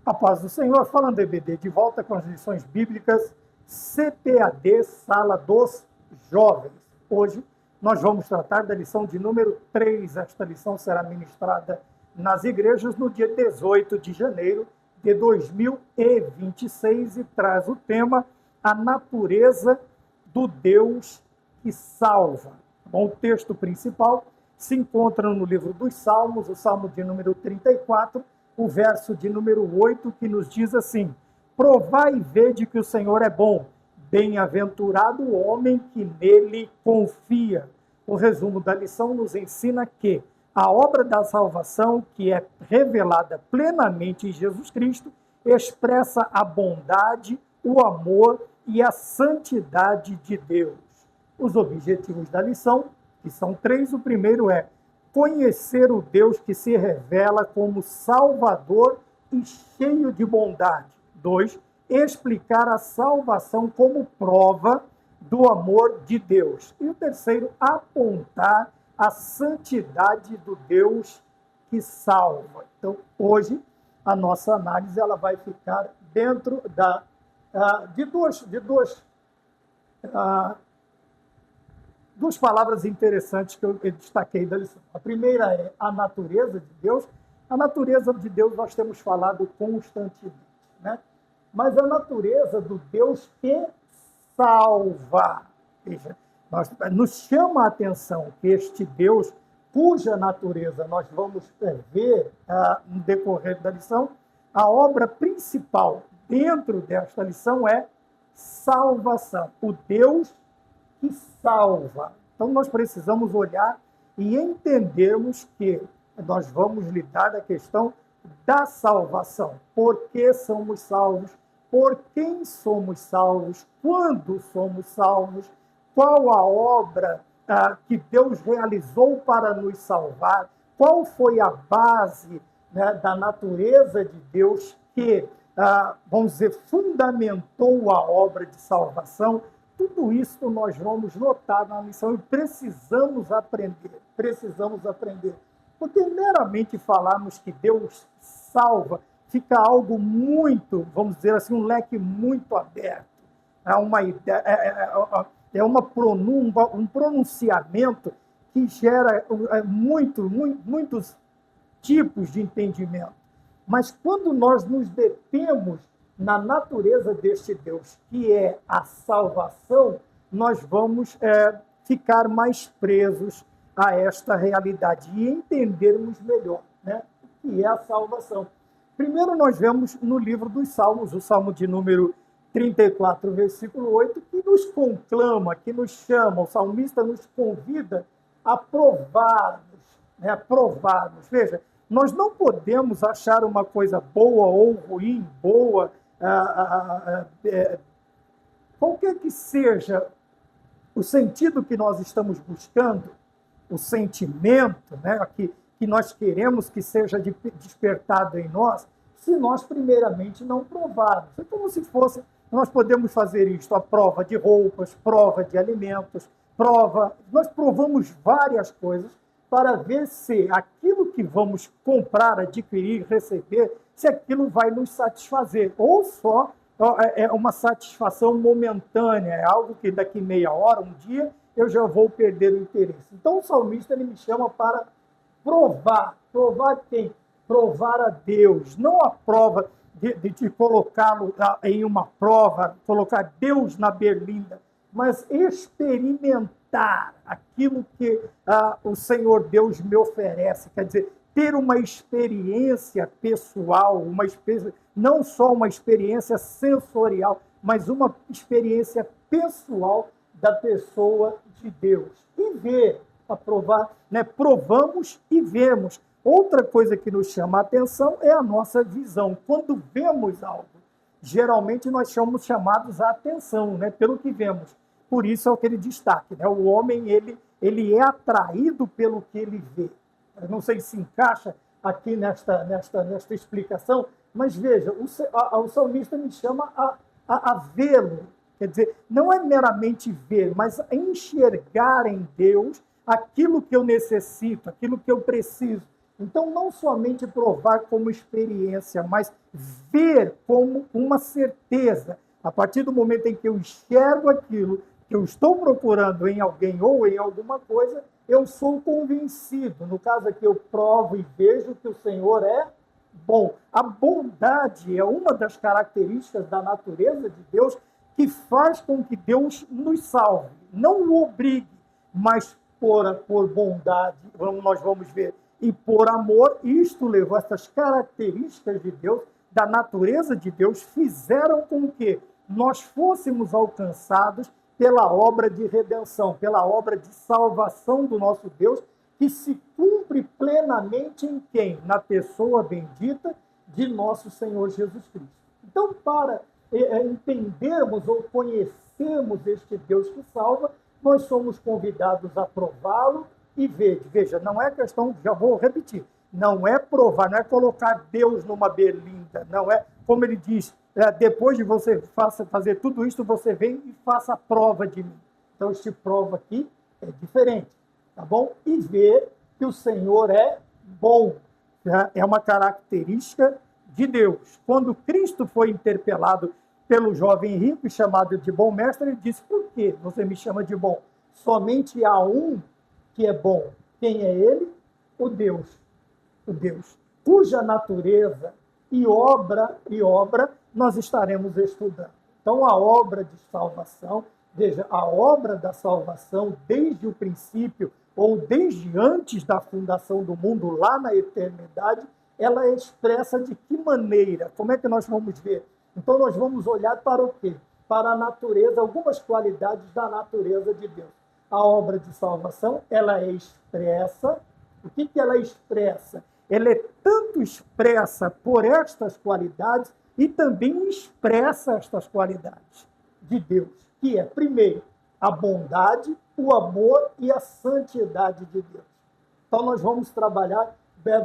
A paz do Senhor, falando EBD, de volta com as lições bíblicas, CPAD, Sala dos Jovens. Hoje nós vamos tratar da lição de número 3. Esta lição será ministrada nas igrejas no dia 18 de janeiro de 2026 e traz o tema A Natureza do Deus que Salva. Bom, o texto principal se encontra no livro dos Salmos, o Salmo de número 34, o verso de número 8, que nos diz assim: provai e vede que o Senhor é bom, bem-aventurado o homem que nele confia. O resumo da lição nos ensina que a obra da salvação, que é revelada plenamente em Jesus Cristo, expressa a bondade, o amor e a santidade de Deus. Os objetivos da lição, que são 3, o primeiro é conhecer o Deus que se revela como Salvador e cheio de bondade. 2, explicar a salvação como prova do amor de Deus. E o terceiro, apontar a santidade do Deus que salva. Então, hoje, a nossa análise ela vai ficar dentro de duas palavras interessantes que eu destaquei da lição. A primeira é a natureza de Deus. A natureza de Deus nós temos falado constantemente, né? Mas a natureza do Deus que salva. Veja, nos chama a atenção que este Deus, cuja natureza nós vamos ver no decorrer da lição, a obra principal dentro desta lição é salvação. O Deus que salva. Então, nós precisamos olhar e entendermos que nós vamos lidar da questão da salvação. Por que somos salvos? Por quem somos salvos? Quando somos salvos? Qual a obra que Deus realizou para nos salvar? Qual foi a base, né, da natureza de Deus que, vamos dizer, fundamentou a obra de salvação? Tudo isso nós vamos notar na lição e precisamos aprender. Porque meramente falarmos que Deus salva, fica algo muito, vamos dizer assim, um leque muito aberto. Um pronunciamento que gera muitos tipos de entendimento. Mas quando nós nos detemos na natureza deste Deus, que é a salvação, nós vamos ficar mais presos a esta realidade e entendermos melhor, né, o que é a salvação. Primeiro nós vemos no livro dos Salmos, o Salmo de número 34, versículo 8, que nos conclama, que nos chama, o salmista nos convida a provarmos, né, provarmos. Veja, nós não podemos achar uma coisa boa ou ruim, boa, qualquer que seja o sentido que nós estamos buscando, o sentimento, né, que nós queremos que seja despertado em nós, se nós primeiramente não provarmos. É como se fosse, nós podemos fazer isto, a prova de roupas, prova de alimentos, nós provamos várias coisas para ver se aquilo que vamos comprar, adquirir, receber, se aquilo vai nos satisfazer, ou só é uma satisfação momentânea, é algo que daqui meia hora, um dia, eu já vou perder o interesse. Então o salmista ele me chama para provar quem? Provar a Deus, não a prova de colocá-lo em uma prova, colocar Deus na berlinda, mas experimentar aquilo que o Senhor Deus me oferece, quer dizer, ter uma experiência pessoal, não só uma experiência sensorial, mas uma experiência pessoal da pessoa de Deus. E ver, aprovar, né? Provamos e vemos. Outra coisa que nos chama a atenção é a nossa visão. Quando vemos algo, geralmente nós somos chamados a atenção, né, pelo que vemos. Por isso é aquele destaque, né? O homem ele é atraído pelo que ele vê. Eu não sei se encaixa aqui nesta explicação, mas veja, o salmista me chama a vê-lo. Quer dizer, não é meramente ver, mas enxergar em Deus aquilo que eu necessito, aquilo que eu preciso. Então, não somente provar como experiência, mas ver como uma certeza. A partir do momento em que eu enxergo aquilo que eu estou procurando em alguém ou em alguma coisa, eu sou convencido. No caso aqui, eu provo e vejo que o Senhor é bom. A bondade é uma das características da natureza de Deus que faz com que Deus nos salve. Não o obrigue, mas por bondade, nós vamos ver, e por amor, isto levou, essas características de Deus, da natureza de Deus, fizeram com que nós fôssemos alcançados pela obra de redenção, pela obra de salvação do nosso Deus, que se cumpre plenamente em quem? Na pessoa bendita de nosso Senhor Jesus Cristo. Então, para entendermos ou conhecermos este Deus que salva, nós somos convidados a prová-lo e ver. Veja, não é questão, já vou repetir, não é provar, não é colocar Deus numa berlinda, não é, como ele diz, depois de você fazer tudo isso, você vem e faça a prova de mim. Então, este prova aqui é diferente, tá bom? E ver que o Senhor é bom, é uma característica de Deus. Quando Cristo foi interpelado pelo jovem rico, chamado de bom mestre, ele disse: por que você me chama de bom? Somente há um que é bom. Quem é ele? O Deus, cuja natureza e obra nós estaremos estudando. Então, a obra de salvação, veja, a obra da salvação, desde o princípio, ou desde antes da fundação do mundo, lá na eternidade, ela é expressa de que maneira? Como é que nós vamos ver? Então, nós vamos olhar para o quê? Para a natureza, algumas qualidades da natureza de Deus. A obra de salvação, ela é expressa. O que ela expressa? Ela é tanto expressa por estas qualidades e também expressa estas qualidades de Deus, que é, primeiro, a bondade, o amor e a santidade de Deus. Então, nós vamos trabalhar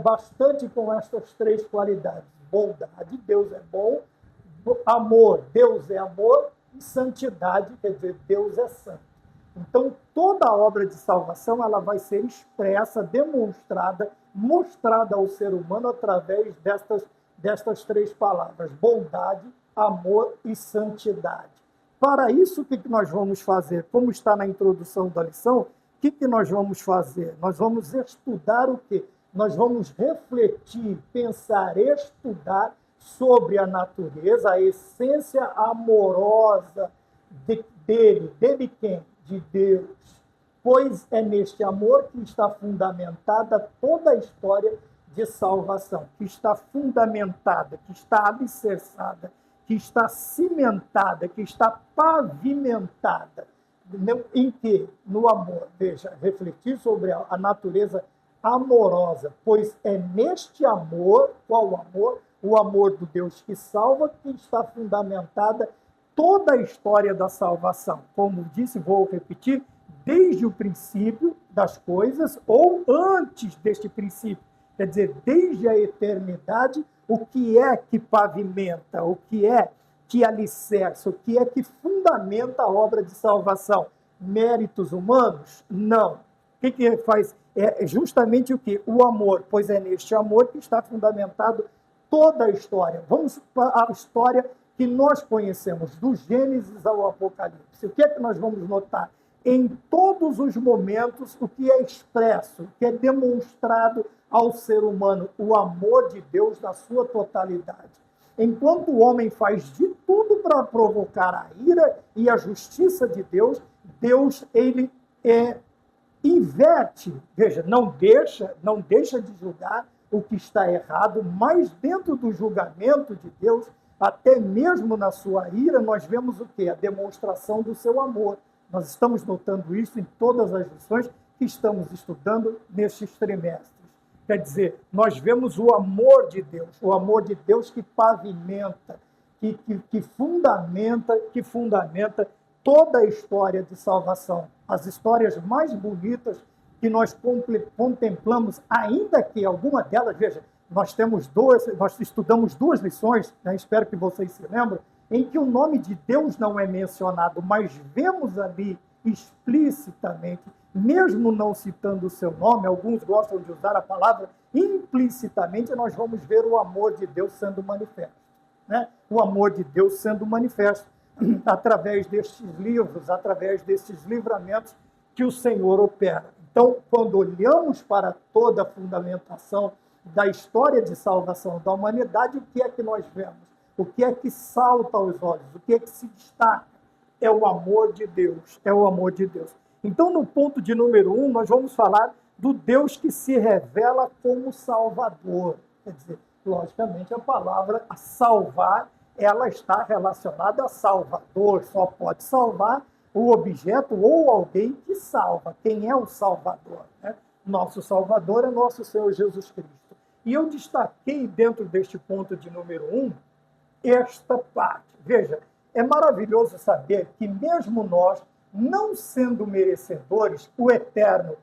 bastante com estas três qualidades. Bondade, Deus é bom. Amor, Deus é amor. E santidade, quer dizer, Deus é santo. Então, toda a obra de salvação ela vai ser expressa, demonstrada, mostrada ao ser humano através destas três palavras: bondade, amor e santidade. Para isso, o que nós vamos fazer? Como está na introdução da lição, o que nós vamos fazer? Nós vamos estudar o quê? Nós vamos refletir, pensar, estudar sobre a natureza, a essência amorosa dele. Dele quem? De Deus. Pois é neste amor que está fundamentada toda a história de salvação, que está fundamentada, que está alicerçada, que está cimentada, que está pavimentada. Em quê? No amor. Veja, refletir sobre a natureza amorosa, pois é neste amor, qual amor? O amor do Deus que salva, que está fundamentada toda a história da salvação. Como disse, vou repetir, desde o princípio das coisas ou antes deste princípio. Quer dizer, desde a eternidade, o que é que pavimenta, o que é que alicerça, o que é que fundamenta a obra de salvação? Méritos humanos? Não. O que faz? É justamente o quê? O amor, pois é neste amor que está fundamentado toda a história. Vamos para a história que nós conhecemos, do Gênesis ao Apocalipse. O que é que nós vamos notar? Em todos os momentos, o que é expresso, o que é demonstrado ao ser humano, o amor de Deus na sua totalidade. Enquanto o homem faz de tudo para provocar a ira e a justiça de Deus, Deus, ele inverte, veja, não deixa de julgar o que está errado, mas dentro do julgamento de Deus, até mesmo na sua ira, nós vemos o quê? A demonstração do seu amor. Nós estamos notando isso em todas as lições que estamos estudando nestes trimestres. Quer dizer, nós vemos o amor de Deus que pavimenta, que fundamenta toda a história de salvação. As histórias mais bonitas que nós contemplamos, ainda que alguma delas, veja, nós estudamos duas lições, né, espero que vocês se lembrem, em que o nome de Deus não é mencionado, mas vemos ali explicitamente mesmo não citando o seu nome, alguns gostam de usar a palavra implicitamente, nós vamos ver o amor de Deus sendo manifesto, né? O amor de Deus sendo manifesto através destes livros, através destes livramentos que o Senhor opera. Então, quando olhamos para toda a fundamentação da história de salvação da humanidade, o que é que nós vemos? O que é que salta aos olhos? O que é que se destaca? É o amor de Deus, é o amor de Deus. Então, no ponto de número 1, nós vamos falar do Deus que se revela como Salvador. Quer dizer, logicamente, a palavra salvar, ela está relacionada a Salvador, só pode salvar o objeto ou alguém que salva. Quem é o Salvador? Né? Nosso Salvador é nosso Senhor Jesus Cristo. E eu destaquei dentro deste ponto de número 1, esta parte. Veja, é maravilhoso saber que mesmo nós, não sendo merecedores, o eterno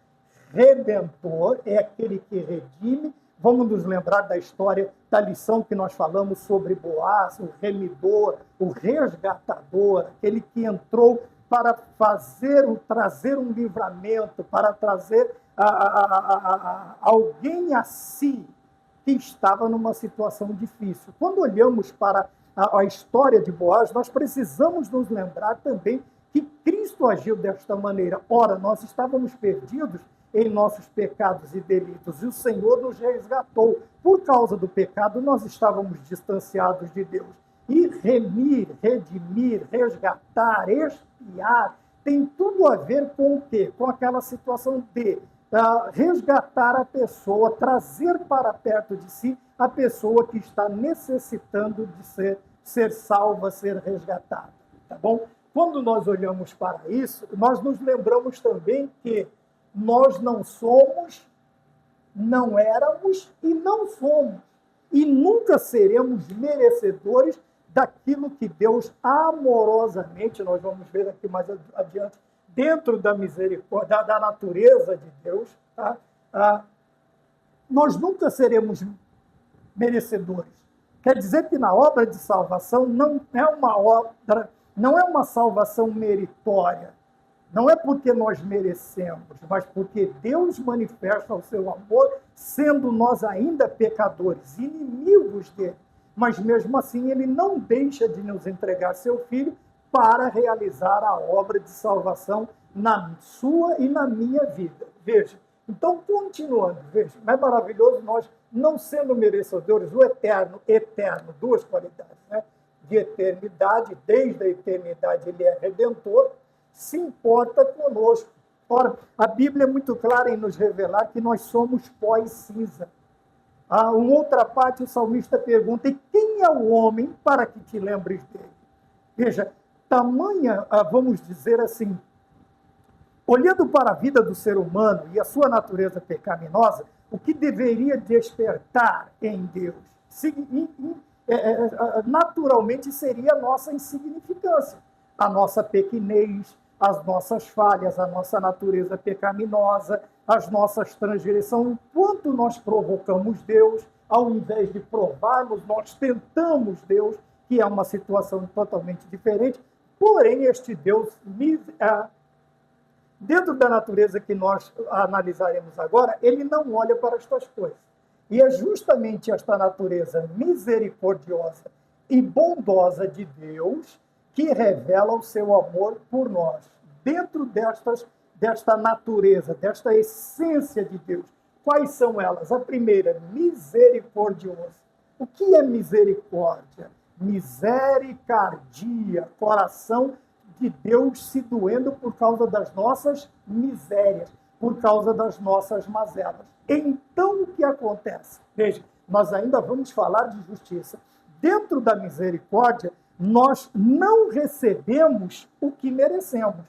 Redentor é aquele que redime. Vamos nos lembrar da história, da lição que nós falamos sobre Boaz, o remidor, o resgatador, aquele que entrou para trazer um livramento, para trazer alguém a si que estava numa situação difícil. Quando olhamos para a história de Boaz, nós precisamos nos lembrar também que Cristo agiu desta maneira. Ora, nós estávamos perdidos em nossos pecados e delitos, e o Senhor nos resgatou. Por causa do pecado, nós estávamos distanciados de Deus. E remir, redimir, resgatar, expiar, tem tudo a ver com o quê? Com aquela situação de resgatar a pessoa, trazer para perto de si a pessoa que está necessitando de ser salva, ser resgatada. Tá bom? Quando nós olhamos para isso, nós nos lembramos também que nós não somos, não éramos e não somos. E nunca seremos merecedores daquilo que Deus amorosamente, nós vamos ver aqui mais adiante, dentro da misericórdia, da natureza de Deus, tá? Nós nunca seremos merecedores. Quer dizer que na obra de salvação não é uma salvação meritória. Não é porque nós merecemos, mas porque Deus manifesta o seu amor, sendo nós ainda pecadores, inimigos dele. Mas mesmo assim, ele não deixa de nos entregar seu Filho para realizar a obra de salvação na sua e na minha vida. Veja, então, continuando, veja, não é maravilhoso nós, não sendo merecedores, o eterno, duas qualidades, né? De eternidade, desde a eternidade ele é redentor, se importa conosco. Ora, a Bíblia é muito clara em nos revelar que nós somos pó e cinza. Uma outra parte, o salmista pergunta, e quem é o homem para que te lembres dele? Veja, tamanha, vamos dizer assim, olhando para a vida do ser humano e a sua natureza pecaminosa, o que deveria despertar em Deus? Naturalmente seria a nossa insignificância, a nossa pequenez, as nossas falhas, a nossa natureza pecaminosa, as nossas transgressões, o quanto nós provocamos Deus, ao invés de provarmos, nós tentamos Deus, que é uma situação totalmente diferente. Porém, este Deus, dentro da natureza que nós analisaremos agora, ele não olha para estas coisas. E é justamente esta natureza misericordiosa e bondosa de Deus que revela o seu amor por nós. Dentro desta natureza, desta essência de Deus, quais são elas? A primeira, misericordioso. O que é misericórdia? Misericardia, coração de Deus se doendo por causa das nossas misérias, por causa das nossas mazelas. Então, o que acontece? Veja, nós ainda vamos falar de justiça. Dentro da misericórdia, nós não recebemos o que merecemos.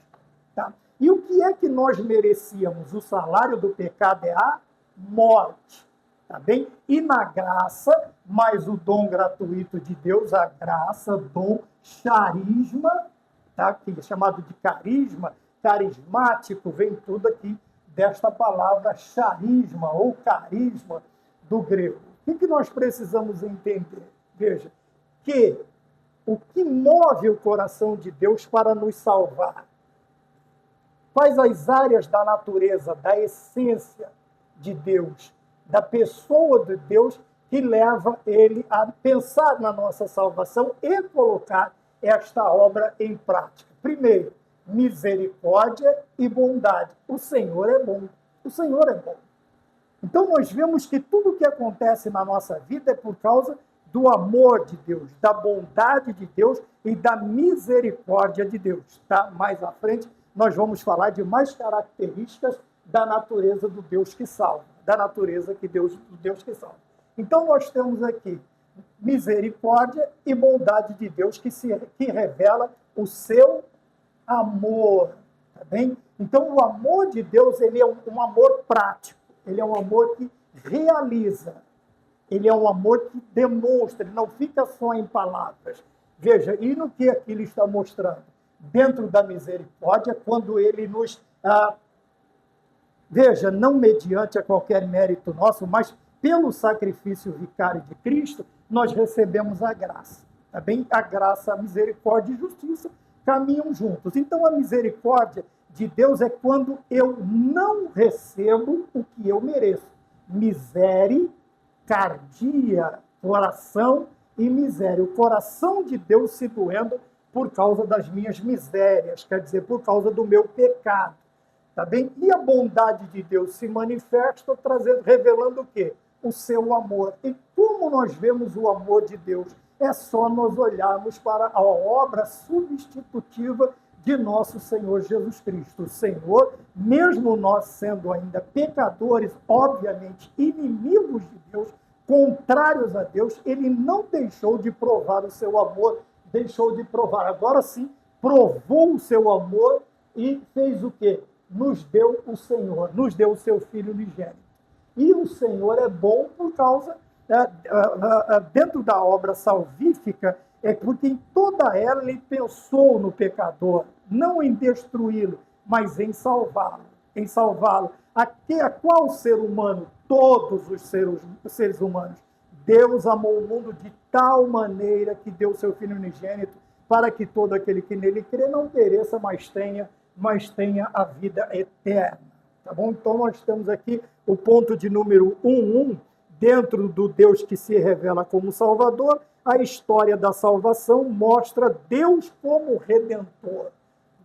Tá? E o que é que nós merecíamos? O salário do pecado é a morte. Tá bem? E na graça, mais o dom gratuito de Deus, a graça, dom, charisma, tá? Que é chamado de carisma, carismático, vem tudo aqui desta palavra charisma ou carisma do grego. O que nós precisamos entender? Veja, que o que move o coração de Deus para nos salvar Quais as áreas da natureza, da essência de Deus, da pessoa de Deus, que leva ele a pensar na nossa salvação e colocar esta obra em prática? Primeiro, misericórdia e bondade. O Senhor é bom. O Senhor é bom. Então, nós vemos que tudo o que acontece na nossa vida é por causa do amor de Deus, da bondade de Deus e da misericórdia de Deus. Tá? Mais à frente, nós vamos falar de mais características da natureza do Deus que salva, da natureza do Deus que salva. Então, nós temos aqui misericórdia e bondade de Deus que revela o seu amor. Tá bem? Então, o amor de Deus, ele é um amor prático. Ele é um amor que realiza. Ele é um amor que demonstra, ele não fica só em palavras. Veja, e no que aqui ele está mostrando? Dentro da misericórdia, quando ele nos... veja, não mediante a qualquer mérito nosso, mas pelo sacrifício vicário de Cristo, nós recebemos a graça. Tá bem? A graça, a misericórdia e justiça caminham juntos. Então, a misericórdia de Deus é quando eu não recebo o que eu mereço. Misericardia, coração e miséria. O coração de Deus se doendo por causa das minhas misérias, quer dizer, por causa do meu pecado. Tá bem? E a bondade de Deus se manifesta revelando o quê? O seu amor. E como nós vemos o amor de Deus? É só nós olharmos para a obra substitutiva de nosso Senhor Jesus Cristo. O Senhor, mesmo nós sendo ainda pecadores, obviamente inimigos de Deus, contrários a Deus, ele não deixou de provar o seu amor, deixou de provar. Agora sim, provou o seu amor e fez o quê? Nos deu o Senhor, nos deu o seu Filho unigênito. E o Senhor é bom por causa, dentro da obra salvífica, é porque em toda ela ele pensou no pecador, não em destruí-lo, mas em salvá-lo. Em salvá-lo. A qual ser humano? Todos os seres humanos. Deus amou o mundo de tal maneira que deu seu Filho unigênito para que todo aquele que nele crê não pereça, mas tenha a vida eterna. Tá bom? Então nós temos aqui o ponto de número 1.1, dentro do Deus que se revela como Salvador. A história da salvação mostra Deus como Redentor.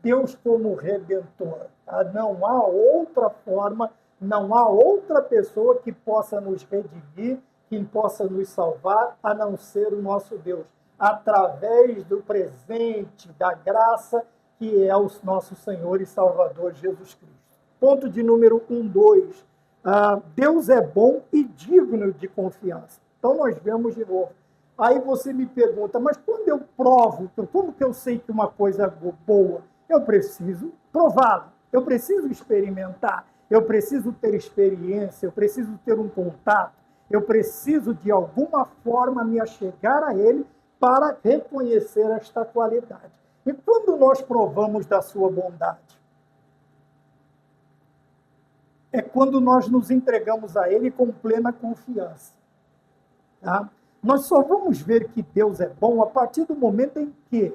Deus como Redentor. Tá? Não há outra forma, não há outra pessoa que possa nos redimir, que possa nos salvar, a não ser o nosso Deus. Através do presente, da graça, que é o nosso Senhor e Salvador Jesus Cristo. Ponto de número 2. Deus é bom e digno de confiança. Então nós vemos de novo. Aí você me pergunta, mas quando eu provo, como que eu sei que uma coisa é boa? Eu preciso prová-lo, eu preciso experimentar, eu preciso ter experiência, eu preciso ter um contato, eu preciso de alguma forma me achegar a ele para reconhecer esta qualidade. E quando nós provamos da sua bondade? É quando nós nos entregamos a ele com plena confiança. Tá? Nós só vamos ver que Deus é bom a partir do momento em que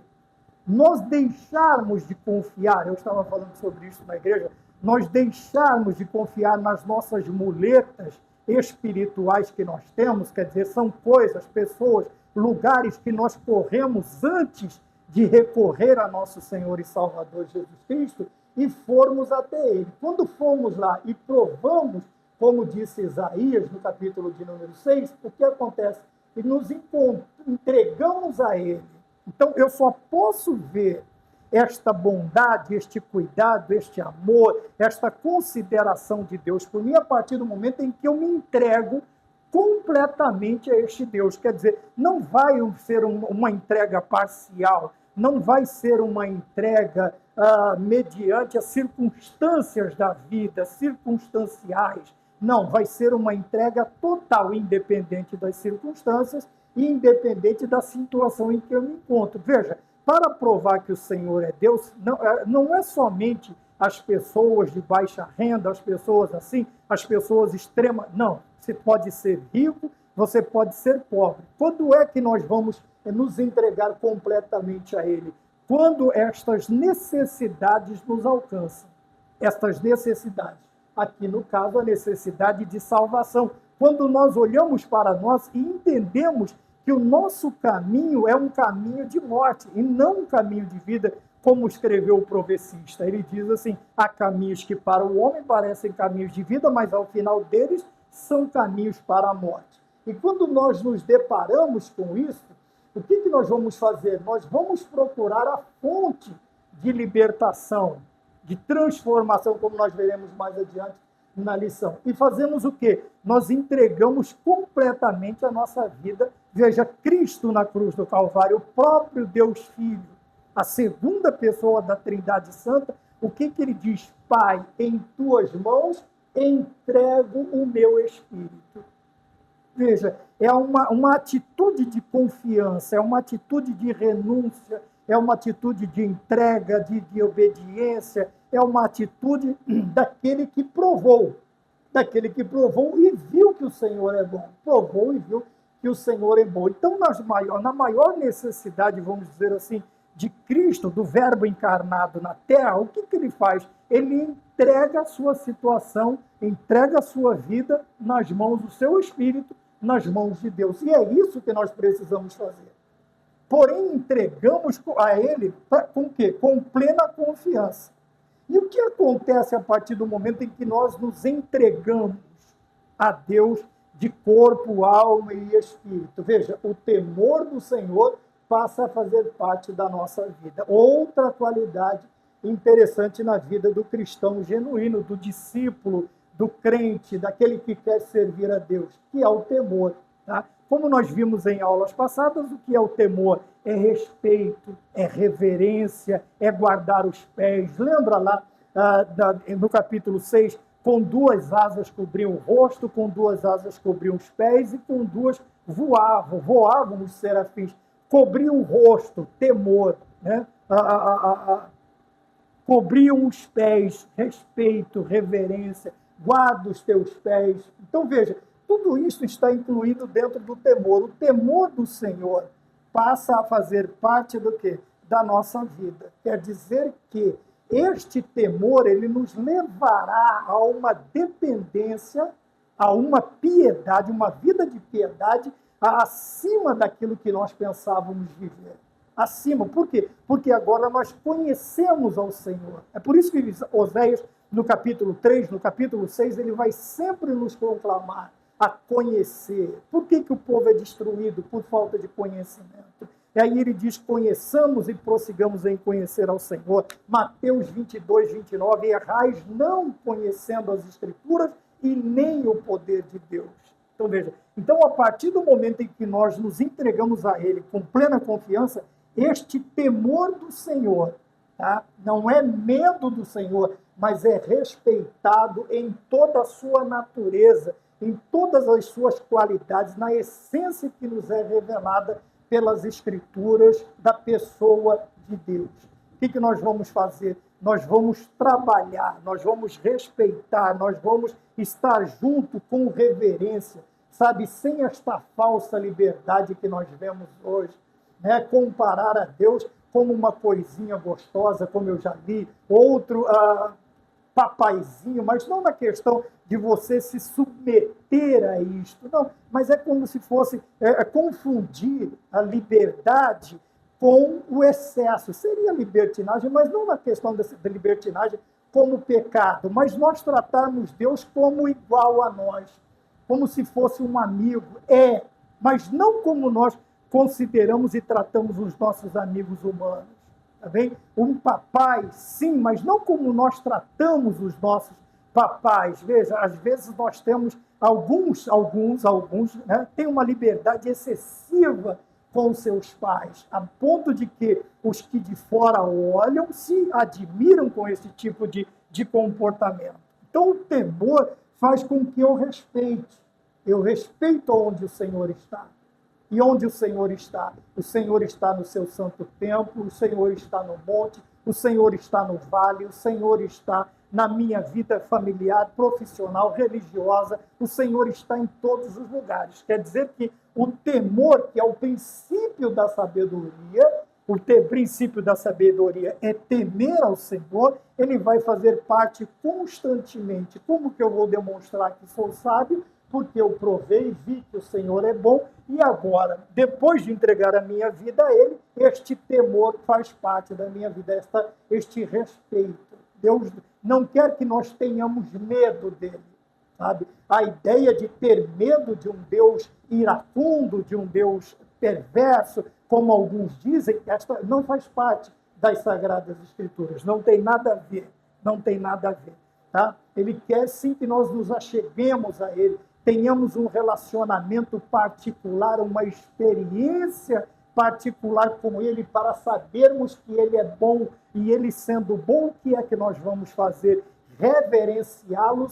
nós deixarmos de confiar, eu estava falando sobre isso na igreja, nós deixarmos de confiar nas nossas muletas espirituais que nós temos, quer dizer, são coisas, pessoas, lugares que nós corremos antes de recorrer a nosso Senhor e Salvador Jesus Cristo e formos até Ele. Quando formos lá e provamos, como disse Isaías no capítulo de número 6, o que acontece? E nos entregamos a Ele. Então, eu só posso ver esta bondade, este cuidado, este amor, esta consideração de Deus por mim a partir do momento em que eu me entrego completamente a este Deus. Quer dizer, não vai ser uma entrega parcial, não vai ser uma entrega mediante as circunstâncias da vida, circunstanciais. Não, vai ser uma entrega total, independente das circunstâncias e independente da situação em que eu me encontro. Veja, para provar que o Senhor é Deus, não é somente as pessoas de baixa renda, as pessoas assim, as pessoas extremas. Não, você pode ser rico, você pode ser pobre. Quando é que nós vamos nos entregar completamente a Ele? Quando estas necessidades nos alcançam. essas necessidades. Aqui, no caso, a necessidade de salvação. Quando nós olhamos para nós e entendemos que o nosso caminho é um caminho de morte e não um caminho de vida, como escreveu o profecista. Ele diz assim: há caminhos que para o homem parecem caminhos de vida, mas ao final deles são caminhos para a morte. E quando nós nos deparamos com isso, o que nós vamos fazer? Nós vamos procurar a fonte de libertação, de transformação, como nós veremos mais adiante na lição. E fazemos o quê? Nós entregamos completamente a nossa vida. Veja, Cristo na cruz do Calvário, o próprio Deus Filho, a segunda pessoa da Trindade Santa, o que ele diz? Pai, em tuas mãos entrego o meu espírito. Veja, é uma atitude de confiança, é uma atitude de renúncia, é uma atitude de entrega, de obediência, é uma atitude daquele que provou e viu que o Senhor é bom, provou e viu que o Senhor é bom. Então, na maior necessidade, vamos dizer assim, de Cristo, do Verbo encarnado na Terra, o que ele faz? Ele entrega a sua situação, entrega a sua vida nas mãos do seu Espírito, nas mãos de Deus. E é isso que nós precisamos fazer. Porém, entregamos a Ele com o quê? Com plena confiança. E o que acontece a partir do momento em que nós nos entregamos a Deus de corpo, alma e espírito? Veja, o temor do Senhor passa a fazer parte da nossa vida. Outra qualidade interessante na vida do cristão genuíno, do discípulo, do crente, daquele que quer servir a Deus, que é o temor. Tá? Como nós vimos em aulas passadas, o que é o temor? É respeito, é reverência, é guardar os pés. Lembra lá no capítulo 6, com 2 asas cobriam o rosto, com 2 asas cobriam os pés e com 2 voavam os serafins. Cobriam o rosto, temor, né? Cobriam os pés, respeito, reverência, guarda os teus pés. Então, veja, tudo isso está incluído dentro do temor. O temor do Senhor passa a fazer parte do quê? Da nossa vida. Quer dizer que este temor, ele nos levará a uma dependência, a uma piedade, uma vida de piedade, acima daquilo que nós pensávamos viver. Acima. Por quê? Porque agora nós conhecemos ao Senhor. É por isso que Oséias, no capítulo 3, no capítulo 6, ele vai sempre nos conclamar a conhecer. Por que o povo é destruído? Por falta de conhecimento. E aí ele diz: conheçamos e prossigamos em conhecer ao Senhor. Mateus 22, 29, errais não conhecendo as Escrituras e nem o poder de Deus. Então, veja, a partir do momento em que nós nos entregamos a Ele com plena confiança, este temor do Senhor, tá? Não é medo do Senhor, mas é respeitado em toda a sua natureza, em todas as suas qualidades, na essência que nos é revelada pelas Escrituras da pessoa de Deus. O que nós vamos fazer? Nós vamos trabalhar, nós vamos respeitar, nós vamos estar junto com reverência, sabe, sem esta falsa liberdade que nós vemos hoje, né? Comparar a Deus como uma coisinha gostosa, como eu já li, outro papaizinho, mas não na questão de você se submeter a isto, não, mas é como se fosse confundir a liberdade com o excesso. Seria libertinagem, mas não na questão da libertinagem como pecado, mas nós tratarmos Deus como igual a nós, como se fosse um amigo, mas não como nós consideramos e tratamos os nossos amigos humanos, tá bem? Um papai, sim, mas não como nós tratamos os nossos papais. Veja, às vezes nós temos alguns, né, têm uma liberdade excessiva com seus pais, a ponto de que os que de fora olham se admiram com esse tipo de comportamento. Então, o temor faz com que eu respeito onde o Senhor está. E onde o Senhor está? O Senhor está no seu santo templo, o Senhor está no monte, o Senhor está no vale, o Senhor está na minha vida familiar, profissional, religiosa, o Senhor está em todos os lugares. Quer dizer que o temor, que é o princípio da sabedoria, princípio da sabedoria é temer ao Senhor, ele vai fazer parte constantemente. Como que eu vou demonstrar que sou sábio? Porque eu provei, vi que o Senhor é bom, e agora, depois de entregar a minha vida a Ele, este temor faz parte da minha vida, este respeito. Deus não quer que nós tenhamos medo dele, sabe? A ideia de ter medo de um Deus iracundo, de um Deus perverso, como alguns dizem, esta não faz parte das Sagradas Escrituras, não tem nada a ver, não tem nada a ver. Tá? Ele quer sim que nós nos acheguemos a Ele, tenhamos um relacionamento particular, uma experiência particular com Ele, para sabermos que Ele é bom, e Ele sendo bom, o que é que nós vamos fazer? Reverenciá-lo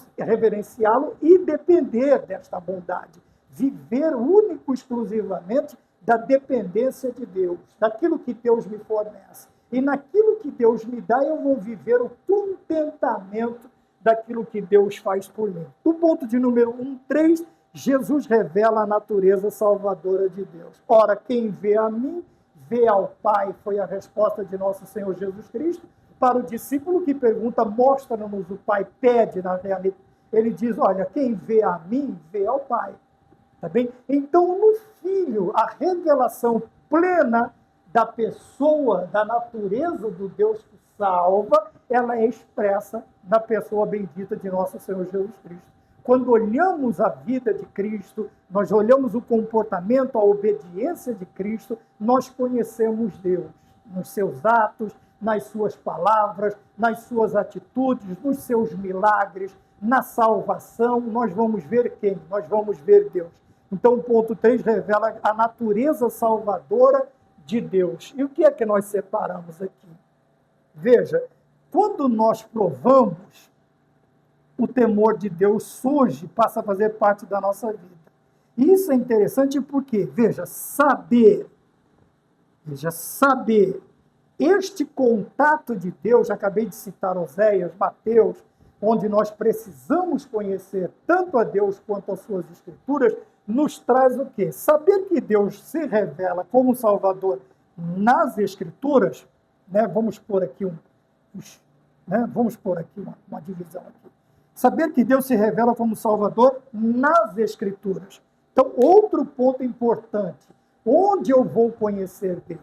e depender desta bondade. Viver único, exclusivamente, da dependência de Deus, daquilo que Deus me fornece. E naquilo que Deus me dá, eu vou viver o contentamento daquilo que Deus faz por mim. O ponto de número 3, Jesus revela a natureza salvadora de Deus. Ora, quem vê a mim, vê ao Pai, foi a resposta de nosso Senhor Jesus Cristo. Para o discípulo que pergunta, mostra-nos o Pai, pede na realidade. Ele diz, olha, quem vê a mim, vê ao Pai. Tá bem? Então, no Filho, a revelação plena da pessoa, da natureza do Deus que salva, ela é expressa na pessoa bendita de nosso Senhor Jesus Cristo. Quando olhamos a vida de Cristo, nós olhamos o comportamento, a obediência de Cristo, nós conhecemos Deus nos seus atos, nas suas palavras, nas suas atitudes, nos seus milagres, na salvação. Nós vamos ver quem? Nós vamos ver Deus. Então, o ponto 3 revela a natureza salvadora de Deus. E o que é que nós separamos aqui? Veja, quando nós provamos, o temor de Deus surge, passa a fazer parte da nossa vida. E isso é interessante porque, veja, saber, este contato de Deus, acabei de citar Oséias, Mateus, onde nós precisamos conhecer tanto a Deus quanto as suas Escrituras, nos traz o quê? Saber que Deus se revela como Salvador nas Escrituras, né? Vamos pôr aqui uma divisão aqui. Saber que Deus se revela como Salvador nas Escrituras. Então, outro ponto importante, onde eu vou conhecer Deus?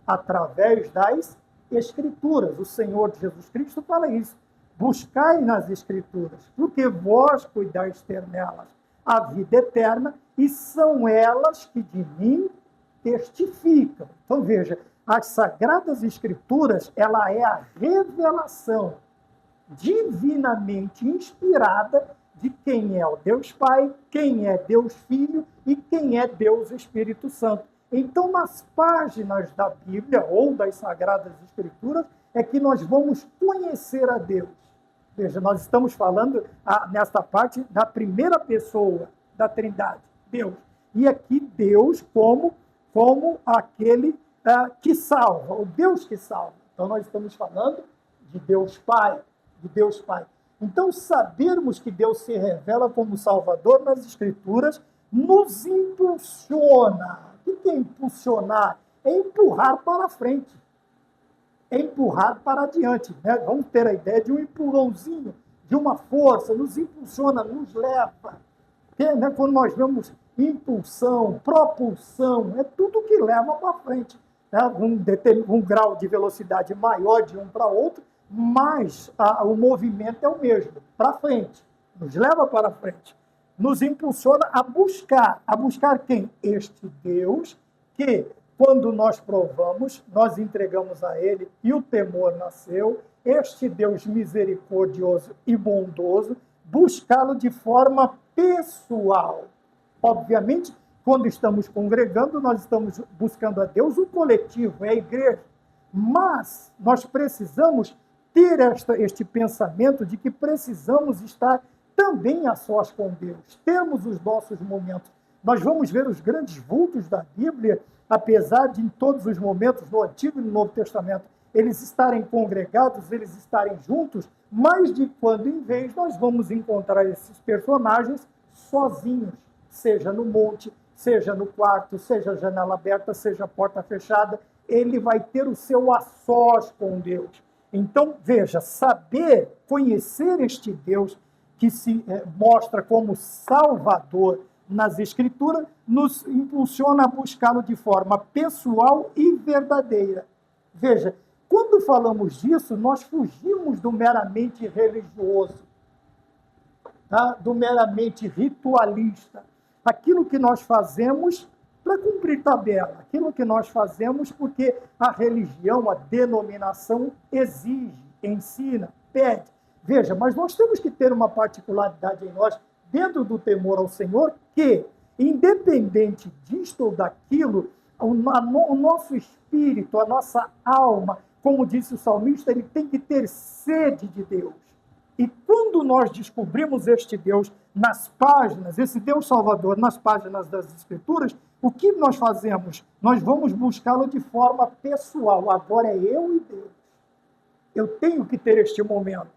Através das Escrituras. O Senhor Jesus Cristo fala isso. Buscai nas Escrituras, porque vós cuidais ter nelas a vida eterna, e são elas que de mim testificam. Então, veja, as Sagradas Escrituras, ela é a revelação divinamente inspirada de quem é o Deus Pai, quem é Deus Filho e quem é Deus Espírito Santo. Então, nas páginas da Bíblia ou das Sagradas Escrituras, é que nós vamos conhecer a Deus. Veja, nós estamos falando nesta parte da primeira pessoa da Trindade, Deus. E aqui Deus como aquele que salva, o Deus que salva. Então nós estamos falando de Deus Pai, de Deus Pai. Então sabermos que Deus se revela como Salvador nas Escrituras nos impulsiona. O que é impulsionar? É empurrar para frente. É empurrar para adiante, né? Vamos ter a ideia de um empurrãozinho, de uma força, nos impulsiona, nos leva. Né? Quando nós vemos impulsão, propulsão, é tudo que leva para frente. Né? Um grau de velocidade maior de um para outro, mas o movimento é o mesmo, para frente, nos leva para frente. Nos impulsiona a buscar quem? Este Deus que, quando nós provamos, nós entregamos a Ele e o temor nasceu. Este Deus misericordioso e bondoso, buscá-lo de forma pessoal. Obviamente, quando estamos congregando, nós estamos buscando a Deus, o coletivo, é a igreja. Mas nós precisamos ter este pensamento de que precisamos estar também a sós com Deus, termos os nossos momentos. Nós vamos ver os grandes vultos da Bíblia, apesar de em todos os momentos, no Antigo e no Novo Testamento, eles estarem congregados, eles estarem juntos, mas de quando em vez nós vamos encontrar esses personagens sozinhos, seja no monte, seja no quarto, seja janela aberta, seja porta fechada. ele vai ter o seu a sós com Deus. Então, veja, saber, conhecer este Deus que se mostra como Salvador nas Escrituras, nos impulsiona a buscá-lo de forma pessoal e verdadeira. Veja, quando falamos disso, nós fugimos do meramente religioso, tá? Do meramente ritualista. Aquilo que nós fazemos para cumprir tabela, aquilo que nós fazemos porque a religião, a denominação exige, ensina, pede. Veja, mas nós temos que ter uma particularidade em nós, dentro do temor ao Senhor, que, independente disto ou daquilo, o nosso espírito, a nossa alma, como disse o salmista, ele tem que ter sede de Deus. E quando nós descobrimos este Deus nas páginas, esse Deus Salvador nas páginas das Escrituras, o que nós fazemos? Nós vamos buscá-lo de forma pessoal. Agora é eu e Deus. Eu tenho que ter este momento.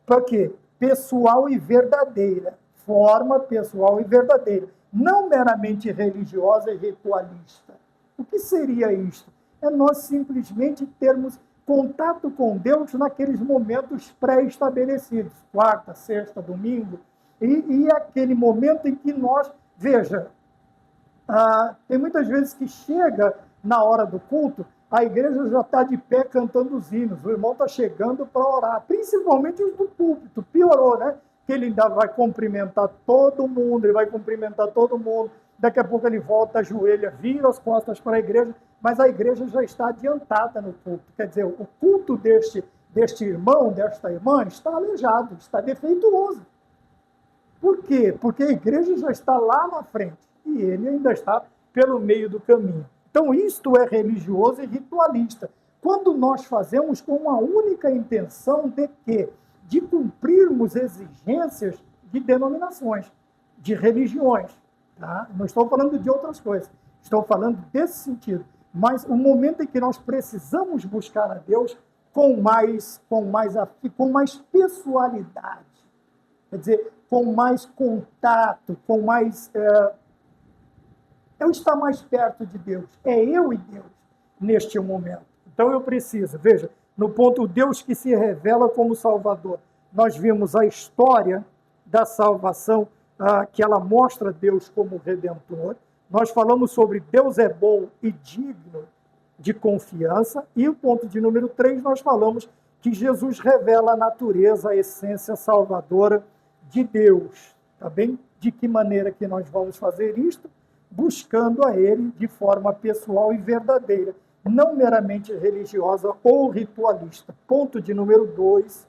Para quê? Pessoal e verdadeira. Forma pessoal e verdadeira. Não meramente religiosa e ritualista. O que seria isto? É nós simplesmente termos contato com Deus naqueles momentos pré-estabelecidos. Quarta, sexta, domingo. E aquele momento em que nós... Veja, tem muitas vezes que chega na hora do culto, a igreja já está de pé cantando os hinos, o irmão está chegando para orar, principalmente os do púlpito, piorou, né? Que ele ainda vai cumprimentar todo mundo, daqui a pouco ele volta, ajoelha, vira as costas para a igreja, mas a igreja já está adiantada no culto, quer dizer, o culto deste irmão, desta irmã, está aleijado, está defeituoso. Por quê? Porque a igreja já está lá na frente, e ele ainda está pelo meio do caminho. Então, isto é religioso e ritualista. Quando nós fazemos com uma única intenção de quê? De cumprirmos exigências de denominações, de religiões. Tá? Não estou falando de outras coisas, estou falando desse sentido. Mas o momento em que nós precisamos buscar a Deus com mais pessoalidade, quer dizer, com mais contato, com mais... eu estar mais perto de Deus. É eu e Deus neste momento. Então eu preciso, veja, no ponto Deus que se revela como Salvador. Nós vimos a história da salvação, que ela mostra Deus como Redentor. Nós falamos sobre Deus é bom e digno de confiança. E o ponto de número 3, nós falamos que Jesus revela a natureza, a essência salvadora de Deus. Tá bem? De que maneira que nós vamos fazer isto? Buscando a Ele de forma pessoal e verdadeira, não meramente religiosa ou ritualista. Ponto de número 2,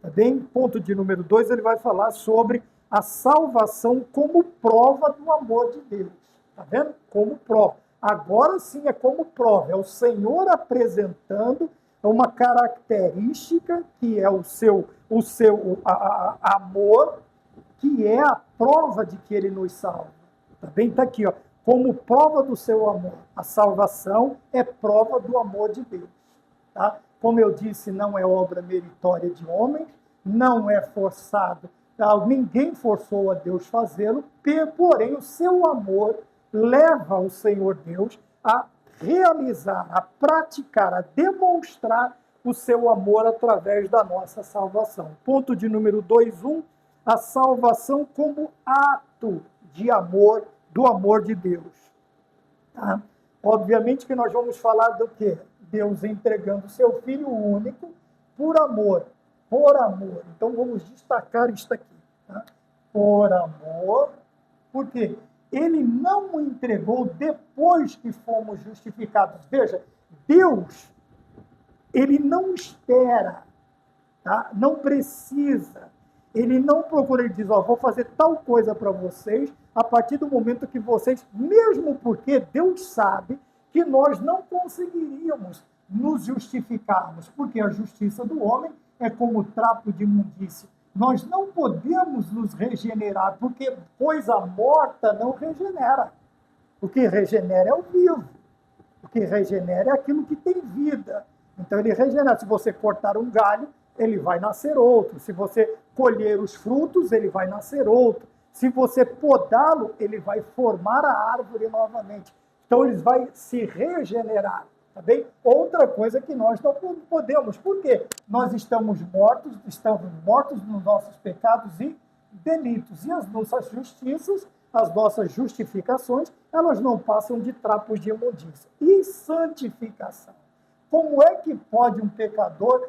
tá bem? Ponto de número 2, ele vai falar sobre a salvação como prova do amor de Deus. Tá vendo? Como prova. Agora sim é como prova, é o Senhor apresentando uma característica que é o seu amor, que é a prova de que Ele nos salva. Tá bem? Está aqui, ó, como prova do seu amor. A salvação é prova do amor de Deus. Tá? Como eu disse, não é obra meritória de homens, não é forçado. Tá? Ninguém forçou a Deus fazê-lo, porém o seu amor leva o Senhor Deus a realizar, a praticar, a demonstrar o seu amor através da nossa salvação. Ponto de número 2.1, a salvação como ato de amor, do amor de Deus. Tá? Obviamente que nós vamos falar do quê? Deus entregando o seu Filho único por amor. Então vamos destacar isto aqui. Tá? Por amor, por quê? Ele não o entregou depois que fomos justificados. Veja, Deus, ele não espera, tá? Não precisa. Ele não procura, ele diz, vou fazer tal coisa para vocês a partir do momento que vocês, mesmo porque Deus sabe que nós não conseguiríamos nos justificarmos, porque a justiça do homem é como trapo de imundície. Nós não podemos nos regenerar, porque coisa morta não regenera. O que regenera é o vivo. O que regenera é aquilo que tem vida. Então ele regenera. Se você cortar um galho, ele vai nascer outro. Se você colher os frutos, ele vai nascer outro. Se você podá-lo, ele vai formar a árvore novamente. Então, eles vão se regenerar. Tá bem? Outra coisa que nós não podemos. Por quê? Nós estamos mortos nos nossos pecados e delitos. E as nossas justiças, as nossas justificações, elas não passam de trapos de imundícia. E santificação. Como é que pode um pecador,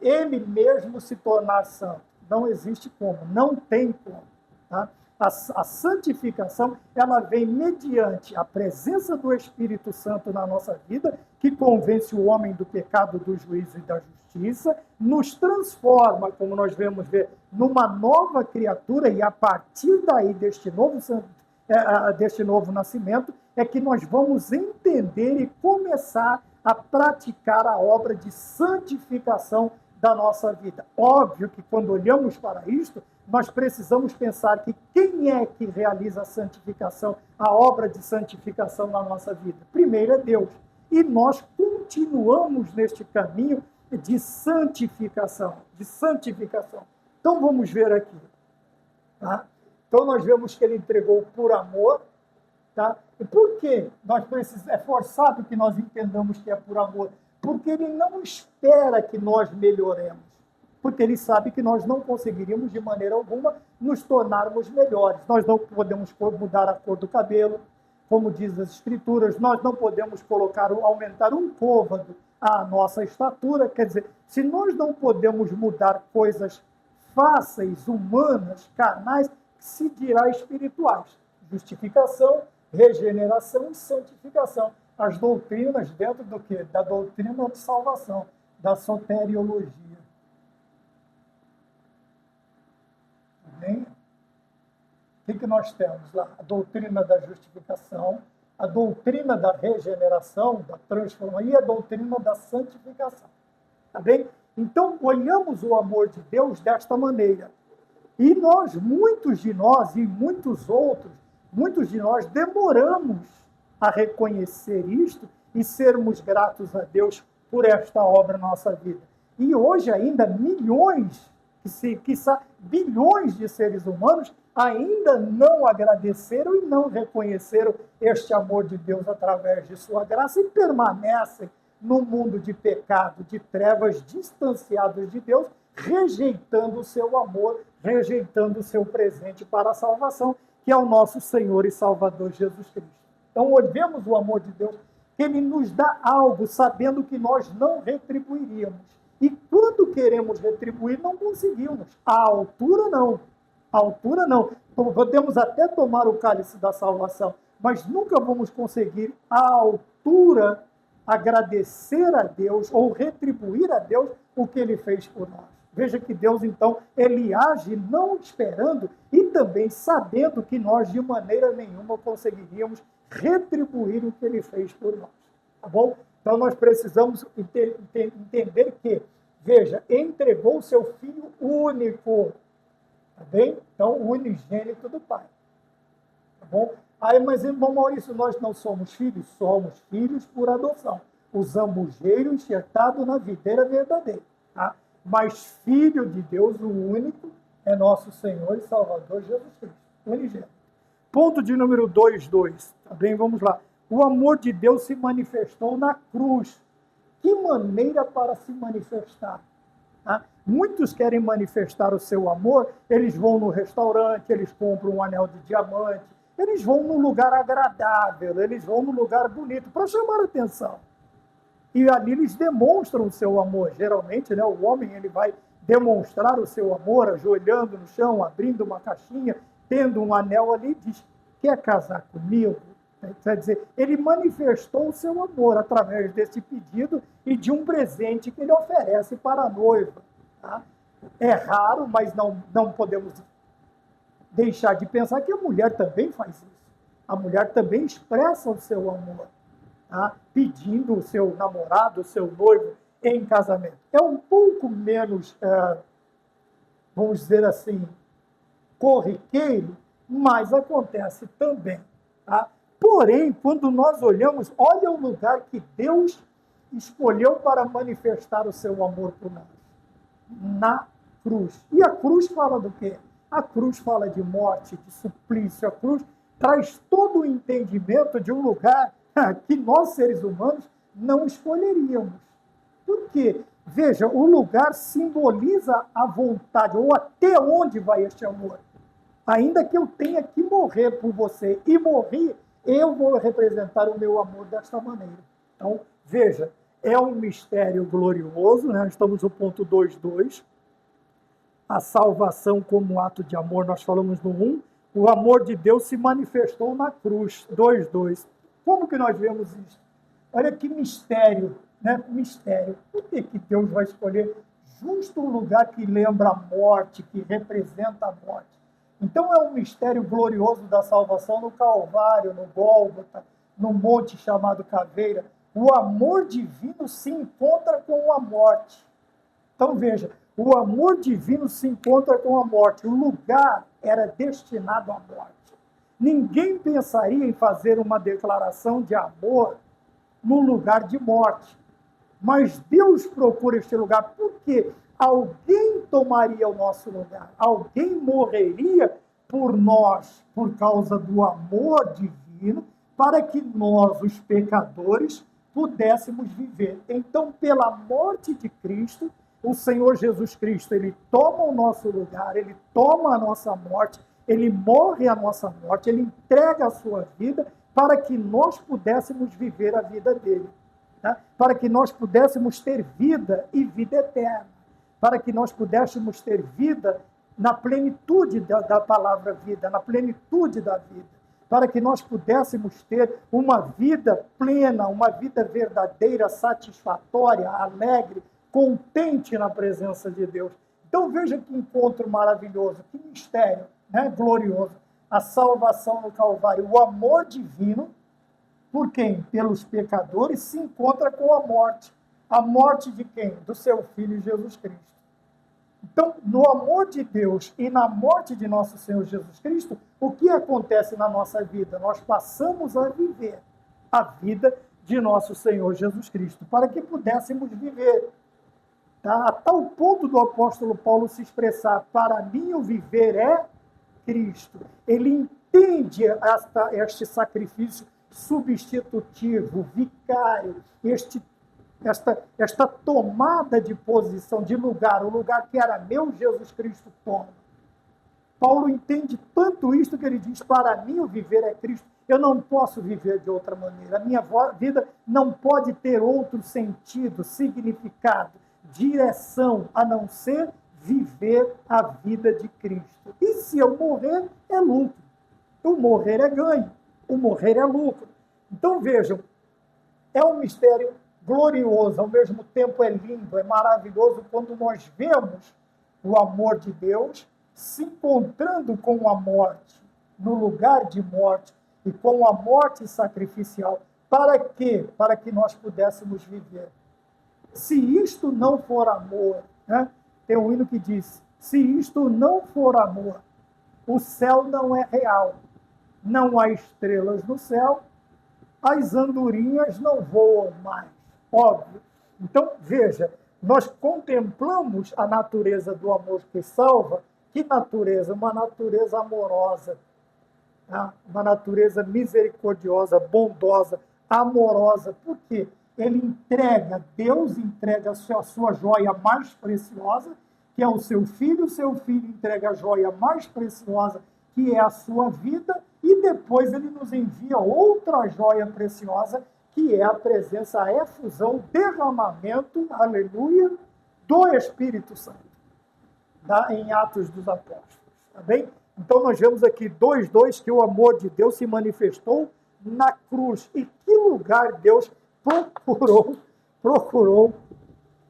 ele mesmo se tornar santo? Não existe como, não tem como. Tá? A santificação, ela vem mediante a presença do Espírito Santo na nossa vida, que convence o homem do pecado, do juízo e da justiça, nos transforma, como nós vamos ver, numa nova criatura, e a partir daí, deste novo nascimento, é que nós vamos entender e começar a praticar a obra de santificação da nossa vida. Óbvio que quando olhamos para isto, nós precisamos pensar que quem é que realiza a santificação, a obra de santificação na nossa vida? Primeiro é Deus. E nós continuamos neste caminho de santificação, Então vamos ver aqui. Tá? Então nós vemos que ele entregou por amor. Tá? E por que é forçado que nós entendamos que é por amor? Porque ele não espera que nós melhoremos. Porque ele sabe que nós não conseguiríamos, de maneira alguma, nos tornarmos melhores. Nós não podemos mudar a cor do cabelo, como diz as Escrituras, nós não podemos aumentar um côvado à nossa estatura. Quer dizer, se nós não podemos mudar coisas fáceis, humanas, carnais, se dirá espirituais. Justificação, regeneração e santificação. As doutrinas dentro do quê? Da doutrina de salvação, da soteriologia. Bem? O que nós temos lá? A doutrina da justificação, a doutrina da regeneração, da transformação e a doutrina da santificação. Tá bem? Então, olhamos o amor de Deus desta maneira. E muitos de nós e muitos de nós demoramos a reconhecer isto e sermos gratos a Deus por esta obra na nossa vida. E hoje ainda bilhões de seres humanos ainda não agradeceram e não reconheceram este amor de Deus através de sua graça e permanecem no mundo de pecado, de trevas, distanciados de Deus, rejeitando o seu amor, rejeitando o seu presente para a salvação, que é o nosso Senhor e Salvador Jesus Cristo. Então, vemos o amor de Deus, que Ele nos dá algo, sabendo que nós não retribuiríamos. E quando queremos retribuir, não conseguimos. A altura, não. A altura, não. Podemos até tomar o cálice da salvação, mas nunca vamos conseguir a altura, agradecer a Deus ou retribuir a Deus o que Ele fez por nós. Veja que Deus, então, Ele age não esperando e também sabendo que nós, de maneira nenhuma, conseguiríamos retribuir o que Ele fez por nós. Tá bom? Então, nós precisamos entender que, veja, entregou o seu Filho único. Tá bem? Então, o unigênito do Pai. Tá bom? Aí, mas, irmão Maurício, nós não somos filhos por adoção. O zambujeiro enxertado na videira verdadeira. Tá? Mas filho de Deus, o único, é nosso Senhor e Salvador Jesus Cristo, unigênito. Ponto de número 2.2. Tá bem? Vamos lá. O amor de Deus se manifestou na cruz. Que maneira para se manifestar? Tá? Muitos querem manifestar o seu amor, eles vão no restaurante, eles compram um anel de diamante, eles vão num lugar agradável, eles vão num lugar bonito, para chamar a atenção. E ali eles demonstram o seu amor. Geralmente, né, o homem ele vai demonstrar o seu amor, ajoelhando no chão, abrindo uma caixinha, tendo um anel ali, diz, quer casar comigo? Quer dizer, ele manifestou o seu amor através desse pedido e de um presente que ele oferece para a noiva. Tá? É raro, mas não podemos deixar de pensar que a mulher também faz isso. A mulher também expressa o seu amor, tá? Pedindo o seu namorado, o seu noivo em casamento. É um pouco menos, vamos dizer assim, corriqueiro, mas acontece também. Tá? Porém, quando nós olhamos, olha o lugar que Deus escolheu para manifestar o seu amor por nós. Na cruz. E a cruz fala do quê? A cruz fala de morte, de suplício. A cruz traz todo o entendimento de um lugar que nós, seres humanos, não escolheríamos. Por quê? Veja, o lugar simboliza a vontade, ou até onde vai este amor. Ainda que eu tenha que morrer por você e morrer, eu vou representar o meu amor desta maneira. Então, veja, é um mistério glorioso, né? Estamos no ponto 2.2. A salvação como ato de amor, nós falamos no 1. O amor de Deus se manifestou na cruz, 2.2. Como que nós vemos isso? Olha que mistério, né? Mistério. Por que Deus vai escolher justo um lugar que lembra a morte, que representa a morte? Então é um mistério glorioso da salvação no Calvário, no Gólgota, no monte chamado Caveira. O amor divino se encontra com a morte. Então veja, o amor divino se encontra com a morte. O lugar era destinado à morte. Ninguém pensaria em fazer uma declaração de amor no lugar de morte. Mas Deus procura este lugar porque alguém tomaria o nosso lugar. Alguém morreria por nós, por causa do amor divino, para que nós, os pecadores, pudéssemos viver. Então, pela morte de Cristo, o Senhor Jesus Cristo, ele toma o nosso lugar, ele toma a nossa morte, ele morre a nossa morte, ele entrega a sua vida para que nós pudéssemos viver a vida dele. Tá? Para que nós pudéssemos ter vida e vida eterna. Para que nós pudéssemos ter vida na plenitude da palavra vida, na plenitude da vida. Para que nós pudéssemos ter uma vida plena, uma vida verdadeira, satisfatória, alegre, contente na presença de Deus. Então veja que encontro maravilhoso, que mistério, né? Glorioso. A salvação no Calvário, o amor divino, por quem? Pelos pecadores, se encontra com a morte. A morte de quem? Do seu Filho Jesus Cristo. Então, no amor de Deus e na morte de nosso Senhor Jesus Cristo, o que acontece na nossa vida? Nós passamos a viver a vida de nosso Senhor Jesus Cristo, para que pudéssemos viver. Tá? A tal ponto do apóstolo Paulo se expressar, para mim o viver é Cristo. Ele entende este sacrifício substitutivo, vicário, esta tomada de posição, de lugar, o lugar que era meu, Jesus Cristo toma. Paulo entende tanto isto que ele diz, para mim o viver é Cristo, eu não posso viver de outra maneira, a minha vida não pode ter outro sentido, significado, direção, a não ser viver a vida de Cristo. E se eu morrer, é lucro. O morrer é ganho, o morrer é lucro. Então vejam, é um mistério glorioso, ao mesmo tempo é lindo, é maravilhoso quando nós vemos o amor de Deus se encontrando com a morte, no lugar de morte, e com a morte sacrificial. Para quê? Para que nós pudéssemos viver. Se isto não for amor, né? Tem um hino que diz, se isto não for amor, o céu não é real. Não há estrelas no céu, as andorinhas não voam mais. Óbvio. Então, veja, nós contemplamos a natureza do amor que salva. Que natureza? Uma natureza amorosa, tá? Uma natureza misericordiosa, bondosa, amorosa. Por quê? Deus entrega a sua joia mais preciosa, que é o seu filho entrega a joia mais preciosa, que é a sua vida, e depois ele nos envia outra joia preciosa, que é a presença, a efusão, o derramamento, aleluia, do Espírito Santo, tá? Em Atos dos Apóstolos, tá bem? Então nós vemos aqui 2:2 que o amor de Deus se manifestou na cruz. E que lugar Deus procurou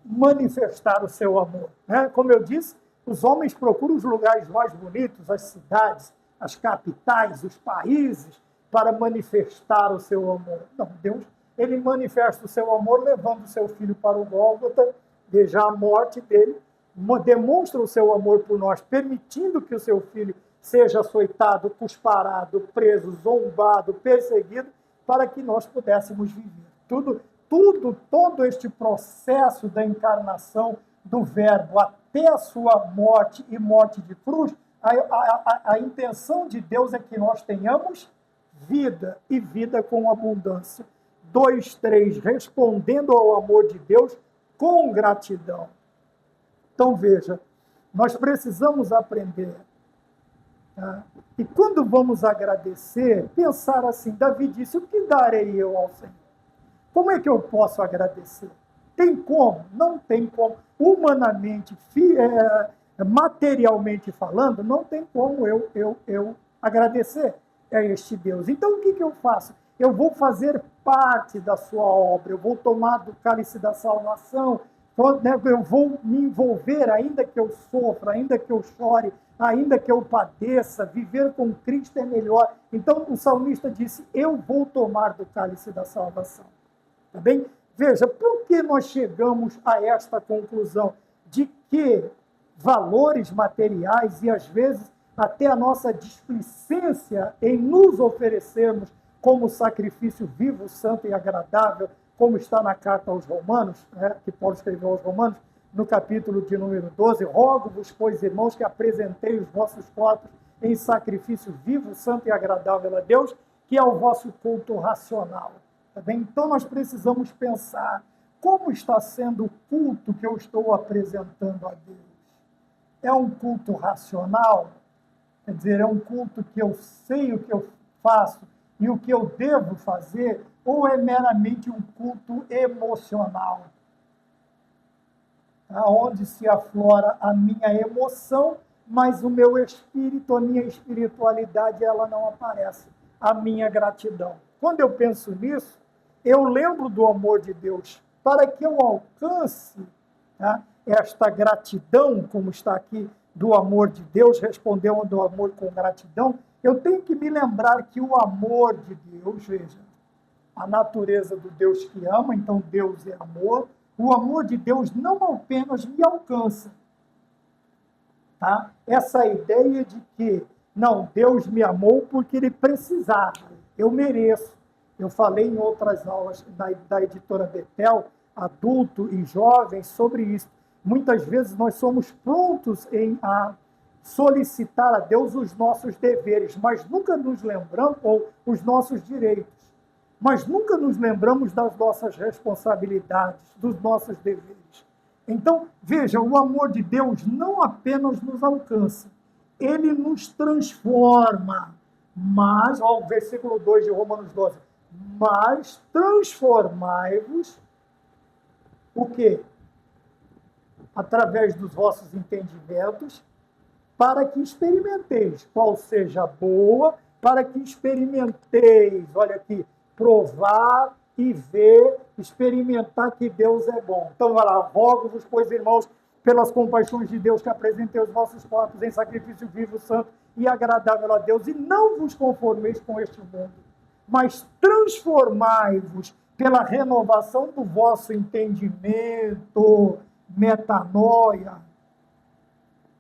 manifestar o seu amor, né? Como eu disse, os homens procuram os lugares mais bonitos, as cidades, as capitais, os países, para manifestar o seu amor. Não, Deus, ele manifesta o seu amor levando o seu filho para o Gólgota, veja a morte dele, demonstra o seu amor por nós, permitindo que o seu filho seja açoitado, cusparado, preso, zombado, perseguido, para que nós pudéssemos viver. Todo este processo da encarnação do Verbo até a sua morte e morte de cruz, a intenção de Deus é que nós tenhamos vida e vida com abundância. 2:3, respondendo ao amor de Deus com gratidão. Então, veja, nós precisamos aprender. Tá? E quando vamos agradecer, pensar assim, Davi disse, o que darei eu ao Senhor? Como é que eu posso agradecer? Tem como? Não tem como. Humanamente, materialmente falando, não tem como eu agradecer a este Deus. Então, o que eu faço? Eu vou fazer parte da sua obra, eu vou tomar do cálice da salvação, eu vou me envolver, ainda que eu sofra, ainda que eu chore, ainda que eu padeça, viver com Cristo é melhor. Então, o salmista disse, eu vou tomar do cálice da salvação. Tá bem? Veja, por que nós chegamos a esta conclusão de que valores materiais e, às vezes, até a nossa displicência em nos oferecermos como sacrifício vivo, santo e agradável, como está na carta aos Romanos, né, que Paulo escreveu aos Romanos, no capítulo de número 12, rogo-vos, pois, irmãos, que apresentei os vossos corpos em sacrifício vivo, santo e agradável a Deus, que é o vosso culto racional. Tá bem? Então, nós precisamos pensar como está sendo o culto que eu estou apresentando a Deus. É um culto racional? Quer dizer, é um culto que eu sei o que eu faço e o que eu devo fazer? Ou é meramente um culto emocional? Onde se aflora a minha emoção, mas o meu espírito, a minha espiritualidade, ela não aparece. A minha gratidão. Quando eu penso nisso, eu lembro do amor de Deus. Para que eu alcance, tá, esta gratidão, como está aqui, do amor de Deus, respondendo do amor com gratidão, eu tenho que me lembrar que o amor de Deus, veja, a natureza do Deus que ama, então Deus é amor, o amor de Deus não apenas me alcança. Tá? Essa ideia de que, não, Deus me amou porque Ele precisava, eu mereço. Eu falei em outras aulas da editora Betel, adulto e jovem, sobre isso. Muitas vezes nós somos prontos a solicitar a Deus os nossos deveres, mas nunca nos lembramos, ou os nossos direitos, mas nunca nos lembramos das nossas responsabilidades, dos nossos deveres. Então, veja, o amor de Deus não apenas nos alcança, ele nos transforma, mas, ó, o versículo 2 de Romanos 12, mas transformai-vos, o quê? Através dos vossos entendimentos, para que experimenteis qual seja boa, para que experimenteis, olha aqui, provar e ver, experimentar que Deus é bom. Então, vai lá, rogo-vos, pois, irmãos, pelas compaixões de Deus, que apresentei os vossos corpos em sacrifício vivo, santo e agradável a Deus, e não vos conformeis com este mundo, mas transformai-vos pela renovação do vosso entendimento, metanoia.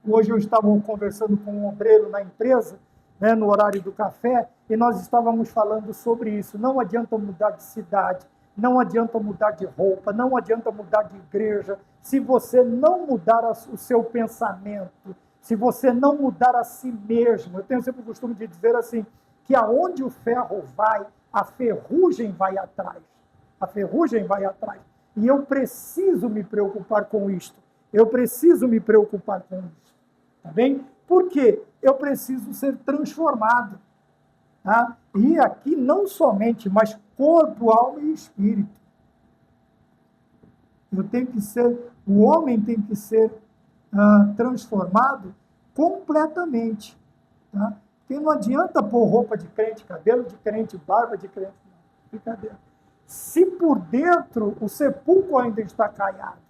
Hoje eu estava conversando com um obreiro na empresa, né, no horário do café, e nós estávamos falando sobre isso. Não adianta mudar de cidade, não adianta mudar de roupa, não adianta mudar de igreja, se você não mudar o seu pensamento, se você não mudar a si mesmo. Eu tenho sempre o costume de dizer assim, que aonde o ferro vai, a ferrugem vai atrás. A ferrugem vai atrás. E eu preciso me preocupar com isto. Eu preciso me preocupar com isso. Tá bem? Por quê? Eu preciso ser transformado. Tá? E aqui não somente, mas corpo, alma e espírito. Eu tenho que ser, o homem tem que ser transformado completamente. Tá? Porque não adianta pôr roupa de crente, cabelo de crente, barba de crente. Não, brincadeira. Se por dentro o sepulcro ainda está caiado,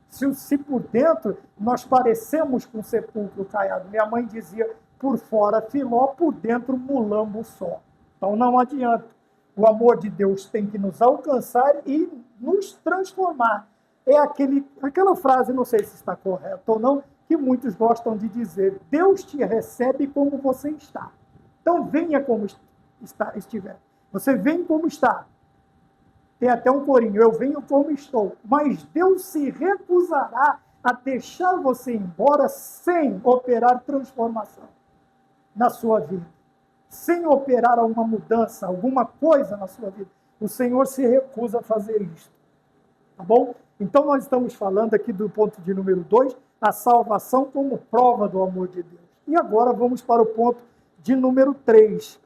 se por dentro nós parecemos com um sepulcro caiado. Minha mãe dizia, por fora filó, por dentro mulambo só. Então não adianta. O amor de Deus tem que nos alcançar e nos transformar. É aquela frase, não sei se está correta ou não, que muitos gostam de dizer, Deus te recebe como você está. Então venha como estiver. Você vem como está. Tem até um corinho, eu venho como estou. Mas Deus se recusará a deixar você embora sem operar transformação na sua vida. sem operar alguma mudança, alguma coisa na sua vida. O Senhor se recusa a fazer isso. Tá bom? Então, nós estamos falando aqui do ponto de número 2, a salvação como prova do amor de Deus. E agora vamos para o ponto de número 3,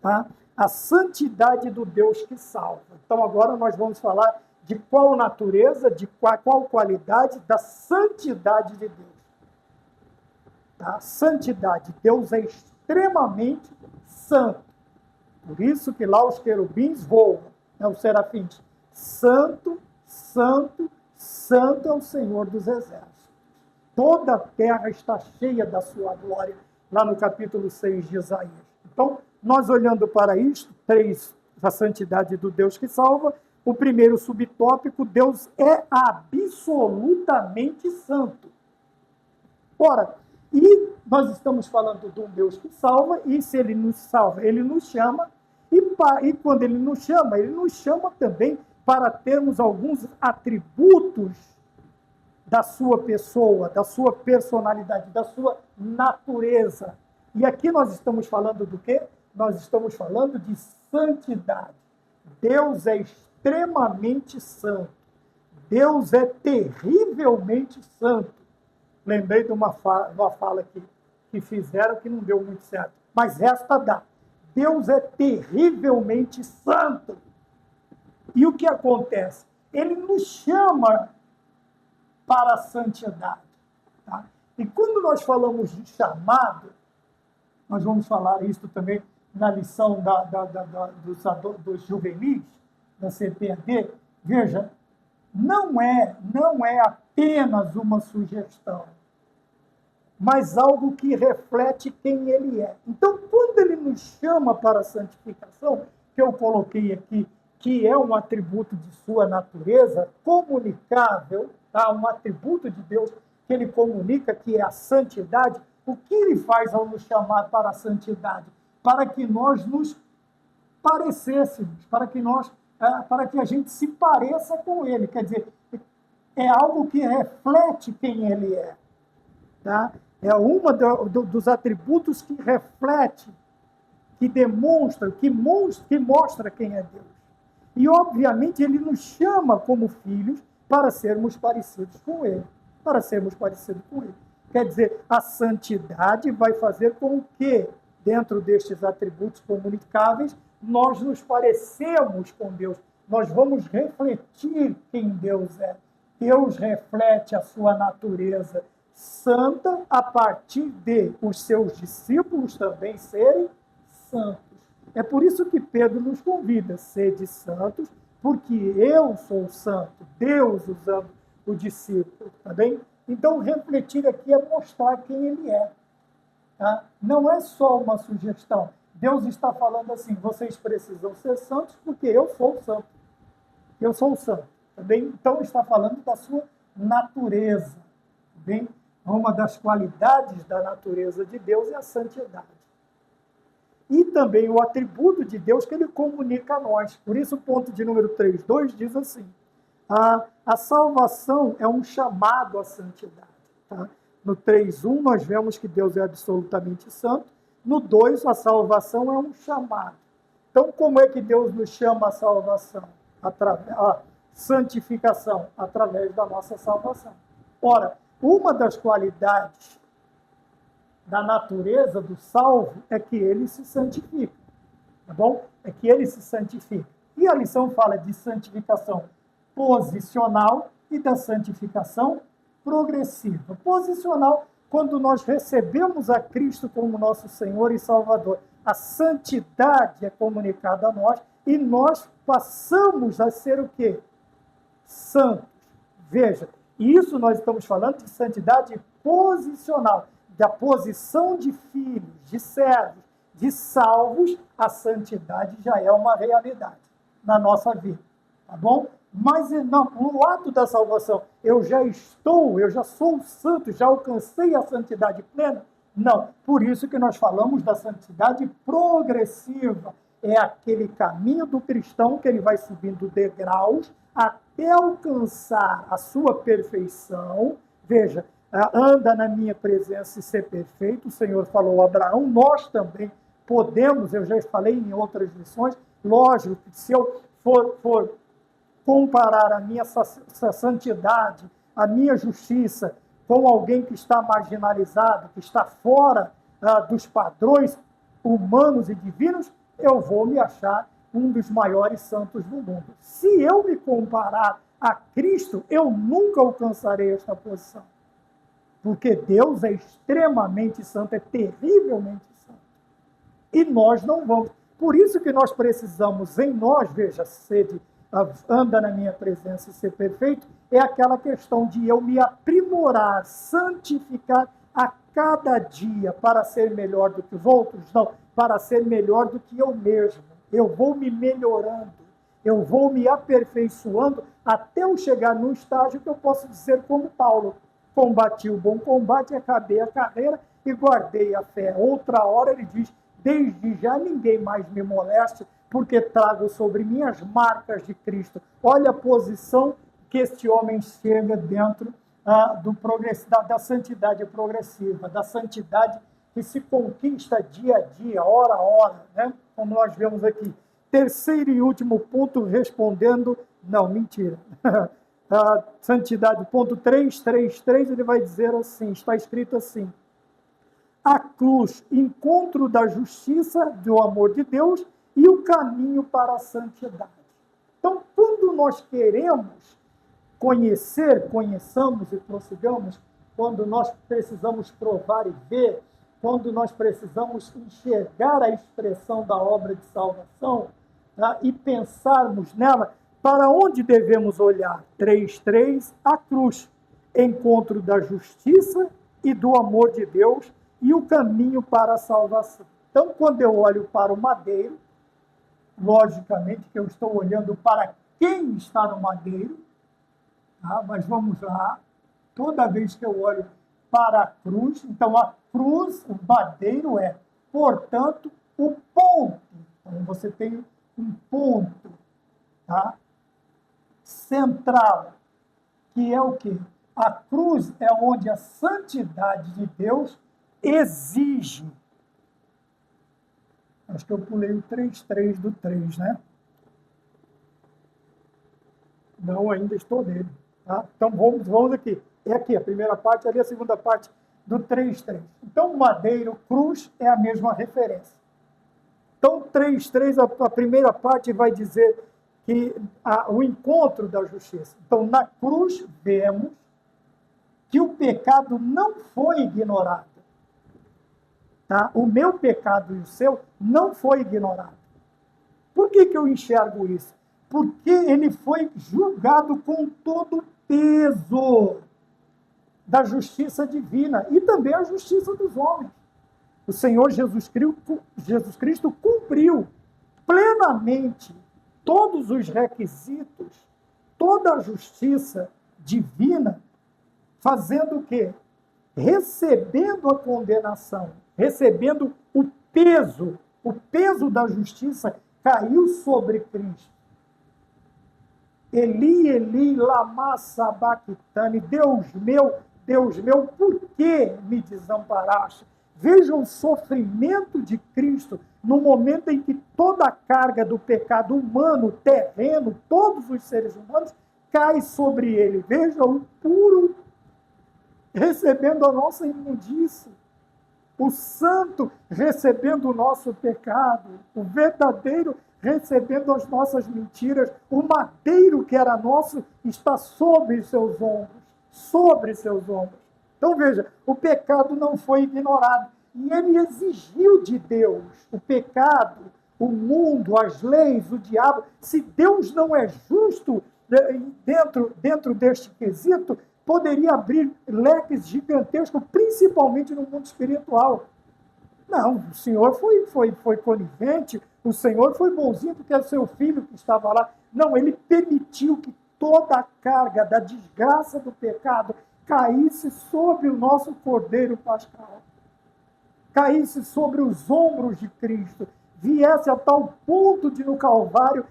tá? A santidade do Deus que salva. Então, agora nós vamos falar de qual natureza, de qual qualidade da santidade de Deus. Tá? Santidade. Deus é extremamente santo. Por isso que lá os querubins voam, né, os serafins. Santo, santo, santo é o Senhor dos exércitos. Toda a terra está cheia da sua glória, lá no capítulo 6 de Isaías. Então, nós olhando para isto, 3, a santidade do Deus que salva, o primeiro subtópico, Deus é absolutamente santo. Ora, e nós estamos falando de um Deus que salva, e se ele nos salva, ele nos chama, e quando ele nos chama também para termos alguns atributos da sua pessoa, da sua personalidade, da sua natureza. E aqui nós estamos falando do quê? Nós estamos falando de santidade. Deus é extremamente santo. Deus é terrivelmente santo. Lembrei de uma fala que fizeram que não deu muito certo. Mas esta dá. Deus é terrivelmente santo. E o que acontece? Ele nos chama para a santidade. Tá? E quando nós falamos de chamado, nós vamos falar isso também na lição dos juvenis, da CPAD. Veja, não é apenas uma sugestão, mas algo que reflete quem ele é. Então, quando ele nos chama para a santificação, que eu coloquei aqui, que é um atributo de sua natureza, comunicável, tá? Um atributo de Deus que ele comunica, que é a santidade. O que ele faz ao nos chamar para a santidade? Para que nós nos parecêssemos, para que a gente se pareça com ele. Quer dizer, é algo que reflete quem ele é. Tá? É uma dos atributos que reflete, que demonstra, que mostra quem é Deus. E, obviamente, ele nos chama como filhos para sermos parecidos com ele. Para sermos parecidos com ele. Quer dizer, a santidade vai fazer com que, dentro destes atributos comunicáveis, nós nos parecemos com Deus. Nós vamos refletir quem Deus é. Deus reflete a sua natureza santa a partir de os seus discípulos também serem santos. É por isso que Pedro nos convida, sede santos, porque eu sou santo, Deus usando o discípulo, tá bem? Então, refletir aqui é mostrar quem ele é. Tá? Não é só uma sugestão. Deus está falando assim, vocês precisam ser santos porque eu sou santo. Eu sou santo, tá bem? Então, está falando da sua natureza, tá bem? Uma das qualidades da natureza de Deus é a santidade. E também o atributo de Deus que ele comunica a nós. Por isso, o ponto de número 3.2 diz assim, a salvação é um chamado à santidade. Tá? No 3.1, nós vemos que Deus é absolutamente santo. No 2, a salvação é um chamado. Então, como é que Deus nos chama à salvação? A santificação, através da nossa salvação. Ora, uma das qualidades da natureza do salvo é que ele se santifica. Tá bom? É que ele se santifica. E a lição fala de santificação posicional e da santificação progressiva. Posicional, quando nós recebemos a Cristo como nosso Senhor e Salvador. A santidade é comunicada a nós e nós passamos a ser o quê? Santos. Veja, isso nós estamos falando de santidade posicional. Da posição de filhos, de servos, de salvos, a santidade já é uma realidade na nossa vida, tá bom? Mas no ato da salvação, eu já sou santo, já alcancei a santidade plena? Não, por isso que nós falamos da santidade progressiva. É aquele caminho do cristão que ele vai subindo degraus até alcançar a sua perfeição. Veja, anda na minha presença e ser perfeito. O Senhor falou a Abraão, nós também podemos, eu já falei em outras lições, lógico que se eu for comparar a minha santidade, a minha justiça, com alguém que está marginalizado, que está fora dos padrões humanos e divinos, eu vou me achar um dos maiores santos do mundo. Se eu me comparar a Cristo, eu nunca alcançarei esta posição. Porque Deus é extremamente santo, é terrivelmente santo. E nós não vamos. Por isso que nós precisamos, em nós, veja, sede, anda na minha presença e ser perfeito, é aquela questão de eu me aprimorar, santificar a cada dia para ser melhor do que os outros? Não, para ser melhor do que eu mesmo. Eu vou me melhorando, eu vou me aperfeiçoando até eu chegar num estágio que eu posso dizer como Paulo: combati o bom combate, acabei a carreira e guardei a fé. Outra hora ele diz: desde já ninguém mais me moleste, porque trago sobre mim as marcas de Cristo. Olha a posição que este homem chega dentro da santidade progressiva, da santidade que se conquista dia a dia, hora a hora, né? Como nós vemos aqui. Terceiro e último ponto, respondendo, não, mentira. Santidade, ponto 333, ele vai dizer assim, está escrito assim: a cruz, encontro da justiça, do amor de Deus e o caminho para a santidade. Então, quando nós queremos conheçamos e prossigamos, quando nós precisamos provar e ver, quando nós precisamos enxergar a expressão da obra de salvação, tá? E pensarmos nela, para onde devemos olhar? 3.3, a cruz, encontro da justiça e do amor de Deus e o caminho para a salvação. Então, quando eu olho para o madeiro, logicamente que eu estou olhando para quem está no madeiro, tá? Mas vamos lá, toda vez que eu olho para a cruz, então a cruz, o madeiro é, portanto, o ponto. Então, você tem um ponto, tá? Central, que é o quê? A cruz é onde a santidade de Deus exige. Acho que eu pulei o 3.3 do 3, né? Não, ainda estou nele. Tá? Então, vamos aqui. É aqui, a primeira parte, ali a segunda parte do 3.3. Então, madeiro, cruz, é a mesma referência. Então, 3.3, a primeira parte vai dizer que o encontro da justiça. Então, na cruz, vemos que o pecado não foi ignorado. Tá? O meu pecado e o seu não foi ignorado. Por que eu enxergo isso? Porque ele foi julgado com todo o peso da justiça divina e também a justiça dos homens. O Senhor Jesus Cristo cumpriu plenamente todos os requisitos, toda a justiça divina, fazendo o quê? Recebendo a condenação, recebendo o peso da justiça caiu sobre Cristo. Eli, Eli, lama sabachthani, Deus meu, por que me desamparaste? Veja o sofrimento de Cristo no momento em que toda a carga do pecado humano, terreno, todos os seres humanos, cai sobre ele. Veja o puro recebendo a nossa imundície, o santo recebendo o nosso pecado, o verdadeiro recebendo as nossas mentiras, o madeiro que era nosso está sobre seus ombros, sobre seus ombros. Então veja, o pecado não foi ignorado, e ele exigiu de Deus o pecado, o mundo, as leis, o diabo. Se Deus não é justo dentro deste quesito, poderia abrir leques gigantescos, principalmente no mundo espiritual. Não, o Senhor foi conivente, o Senhor foi bonzinho porque era seu filho que estava lá. Não, ele permitiu que toda a carga da desgraça do pecado caísse sobre o nosso Cordeiro Pascal, caísse sobre os ombros de Cristo, viesse a tal ponto de no Calvário,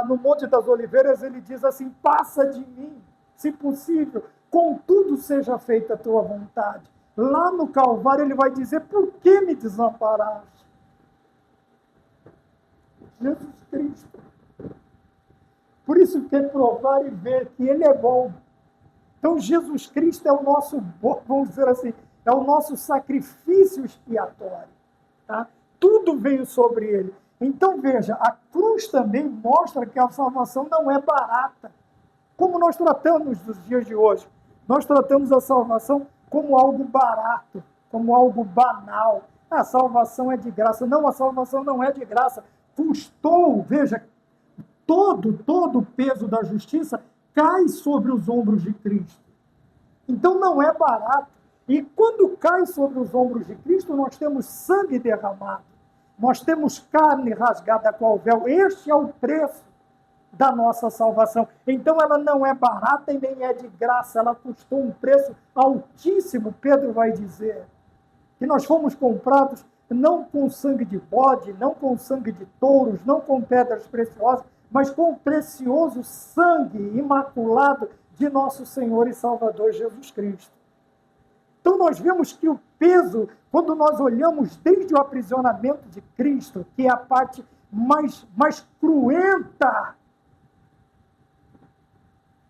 no Monte das Oliveiras, ele diz assim: passa de mim, se possível, contudo seja feita a tua vontade. Lá no Calvário ele vai dizer: por que me desamparaste? Jesus Cristo. Por isso que provar e ver que Ele é bom. Então, Jesus Cristo é o nosso, vamos dizer assim, é o nosso sacrifício expiatório. Tá? Tudo veio sobre Ele. Então, veja, a cruz também mostra que a salvação não é barata. Como nós tratamos nos dias de hoje? Nós tratamos a salvação como algo barato, como algo banal. A salvação é de graça. Não, a salvação não é de graça. Custou, veja, todo o peso da justiça cai sobre os ombros de Cristo. Então não é barato. E quando cai sobre os ombros de Cristo, nós temos sangue derramado. Nós temos carne rasgada qual véu. Este é o preço da nossa salvação. Então ela não é barata e nem é de graça. Ela custou um preço altíssimo, Pedro vai dizer. Que nós fomos comprados não com sangue de bode, não com sangue de touros, não com pedras preciosas, mas com o precioso sangue imaculado de nosso Senhor e Salvador Jesus Cristo. Então nós vemos que o peso, quando nós olhamos desde o aprisionamento de Cristo, que é a parte mais cruenta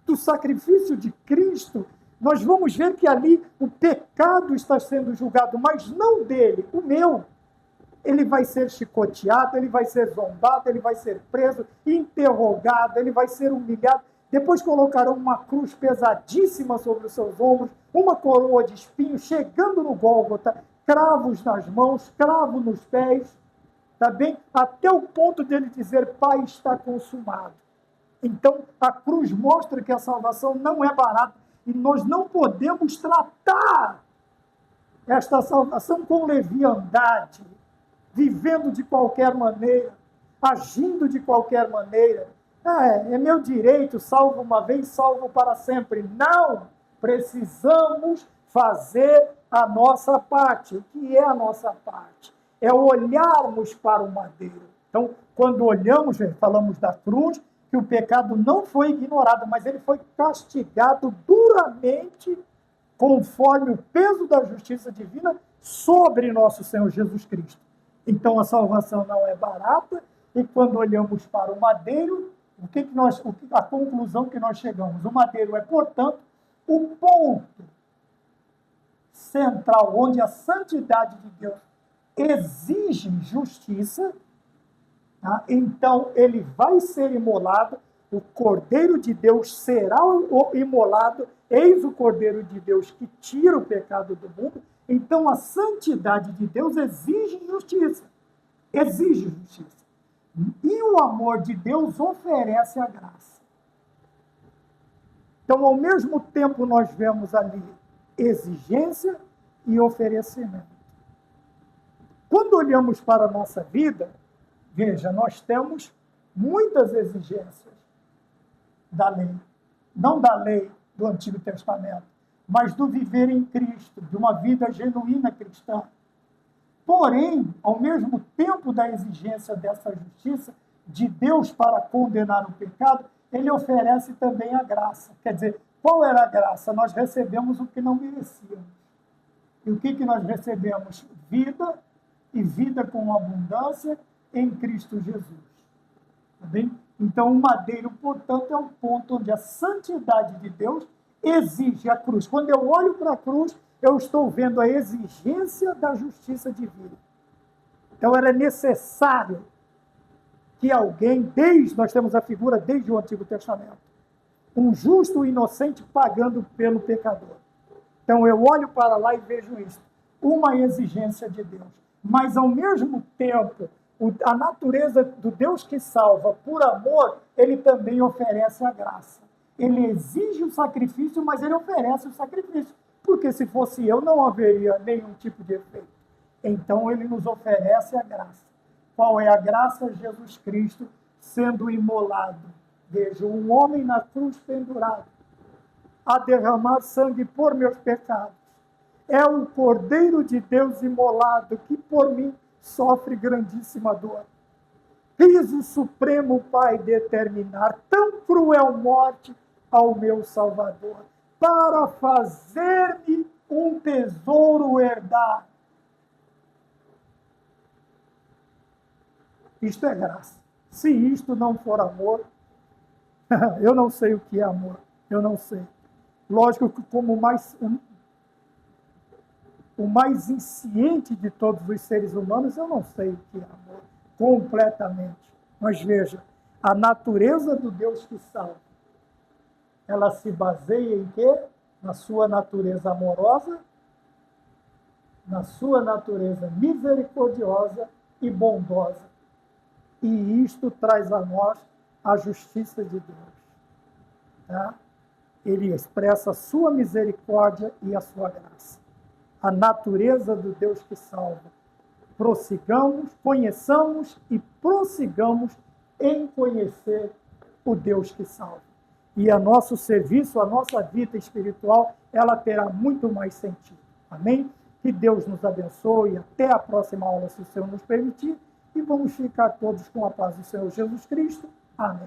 do sacrifício de Cristo, nós vamos ver que ali o pecado está sendo julgado, mas não dele, o meu. Ele vai ser chicoteado, ele vai ser zombado, ele vai ser preso, interrogado, ele vai ser humilhado. Depois colocarão uma cruz pesadíssima sobre os seus ombros, uma coroa de espinhos, chegando no Gólgota, cravos nas mãos, cravo nos pés, tá bem? Até o ponto dele dizer, Pai, está consumado. Então, a cruz mostra que a salvação não é barata e nós não podemos tratar esta salvação com leviandade, vivendo de qualquer maneira, agindo de qualquer maneira. É meu direito, salvo uma vez, salvo para sempre. Não! Precisamos fazer a nossa parte. O que é a nossa parte? É olharmos para o madeiro. Então, quando olhamos, falamos da cruz, que o pecado não foi ignorado, mas ele foi castigado duramente, conforme o peso da justiça divina sobre nosso Senhor Jesus Cristo. Então, a salvação não é barata, e quando olhamos para o madeiro, a conclusão que nós chegamos? O madeiro é, portanto, o ponto central onde a santidade de Deus exige justiça. Tá? Então, ele vai ser imolado, o Cordeiro de Deus será imolado, eis o Cordeiro de Deus que tira o pecado do mundo. Então, a santidade de Deus exige justiça. Exige justiça. E o amor de Deus oferece a graça. Então, ao mesmo tempo, nós vemos ali exigência e oferecimento. Quando olhamos para a nossa vida, veja, nós temos muitas exigências da lei. Não da lei do Antigo Testamento, mas do viver em Cristo, de uma vida genuína cristã. Porém, ao mesmo tempo da exigência dessa justiça de Deus para condenar o pecado, ele oferece também a graça. Quer dizer, qual era a graça? Nós recebemos o que não merecíamos. E o que nós recebemos? Vida, e vida com abundância em Cristo Jesus. Tá bem? Então, o madeiro, portanto, é um ponto onde a santidade de Deus exige a cruz. Quando eu olho para a cruz, eu estou vendo a exigência da justiça divina. Então, era necessário que alguém, nós temos a figura desde o Antigo Testamento, um justo e inocente pagando pelo pecador. Então, eu olho para lá e vejo isso, uma exigência de Deus. Mas, ao mesmo tempo, a natureza do Deus que salva por amor, ele também oferece a graça. Ele exige o sacrifício, mas ele oferece o sacrifício. Porque se fosse eu, não haveria nenhum tipo de efeito. Então, ele nos oferece a graça. Qual é a graça? Jesus Cristo sendo imolado. Veja, um homem na cruz pendurado, a derramar sangue por meus pecados. É o Cordeiro de Deus imolado que por mim sofre grandíssima dor. Quis o Supremo Pai determinar tão cruel morte ao meu Salvador, para fazer-me um tesouro herdar. Isto é graça. Se isto não for amor, eu não sei o que é amor. Eu não sei. Lógico que como o mais insciente de todos os seres humanos, eu não sei o que é amor, completamente. Mas veja, a natureza do Deus que salva, ela se baseia em quê? Na sua natureza amorosa, na sua natureza misericordiosa e bondosa. E isto traz a nós a justiça de Deus. Tá? Ele expressa a sua misericórdia e a sua graça. A natureza do Deus que salva. Prossigamos, conheçamos e prossigamos em conhecer o Deus que salva. E a nosso serviço, a nossa vida espiritual, ela terá muito mais sentido. Amém? Que Deus nos abençoe. Até a próxima aula, se o Senhor nos permitir. E vamos ficar todos com a paz do Senhor Jesus Cristo. Amém.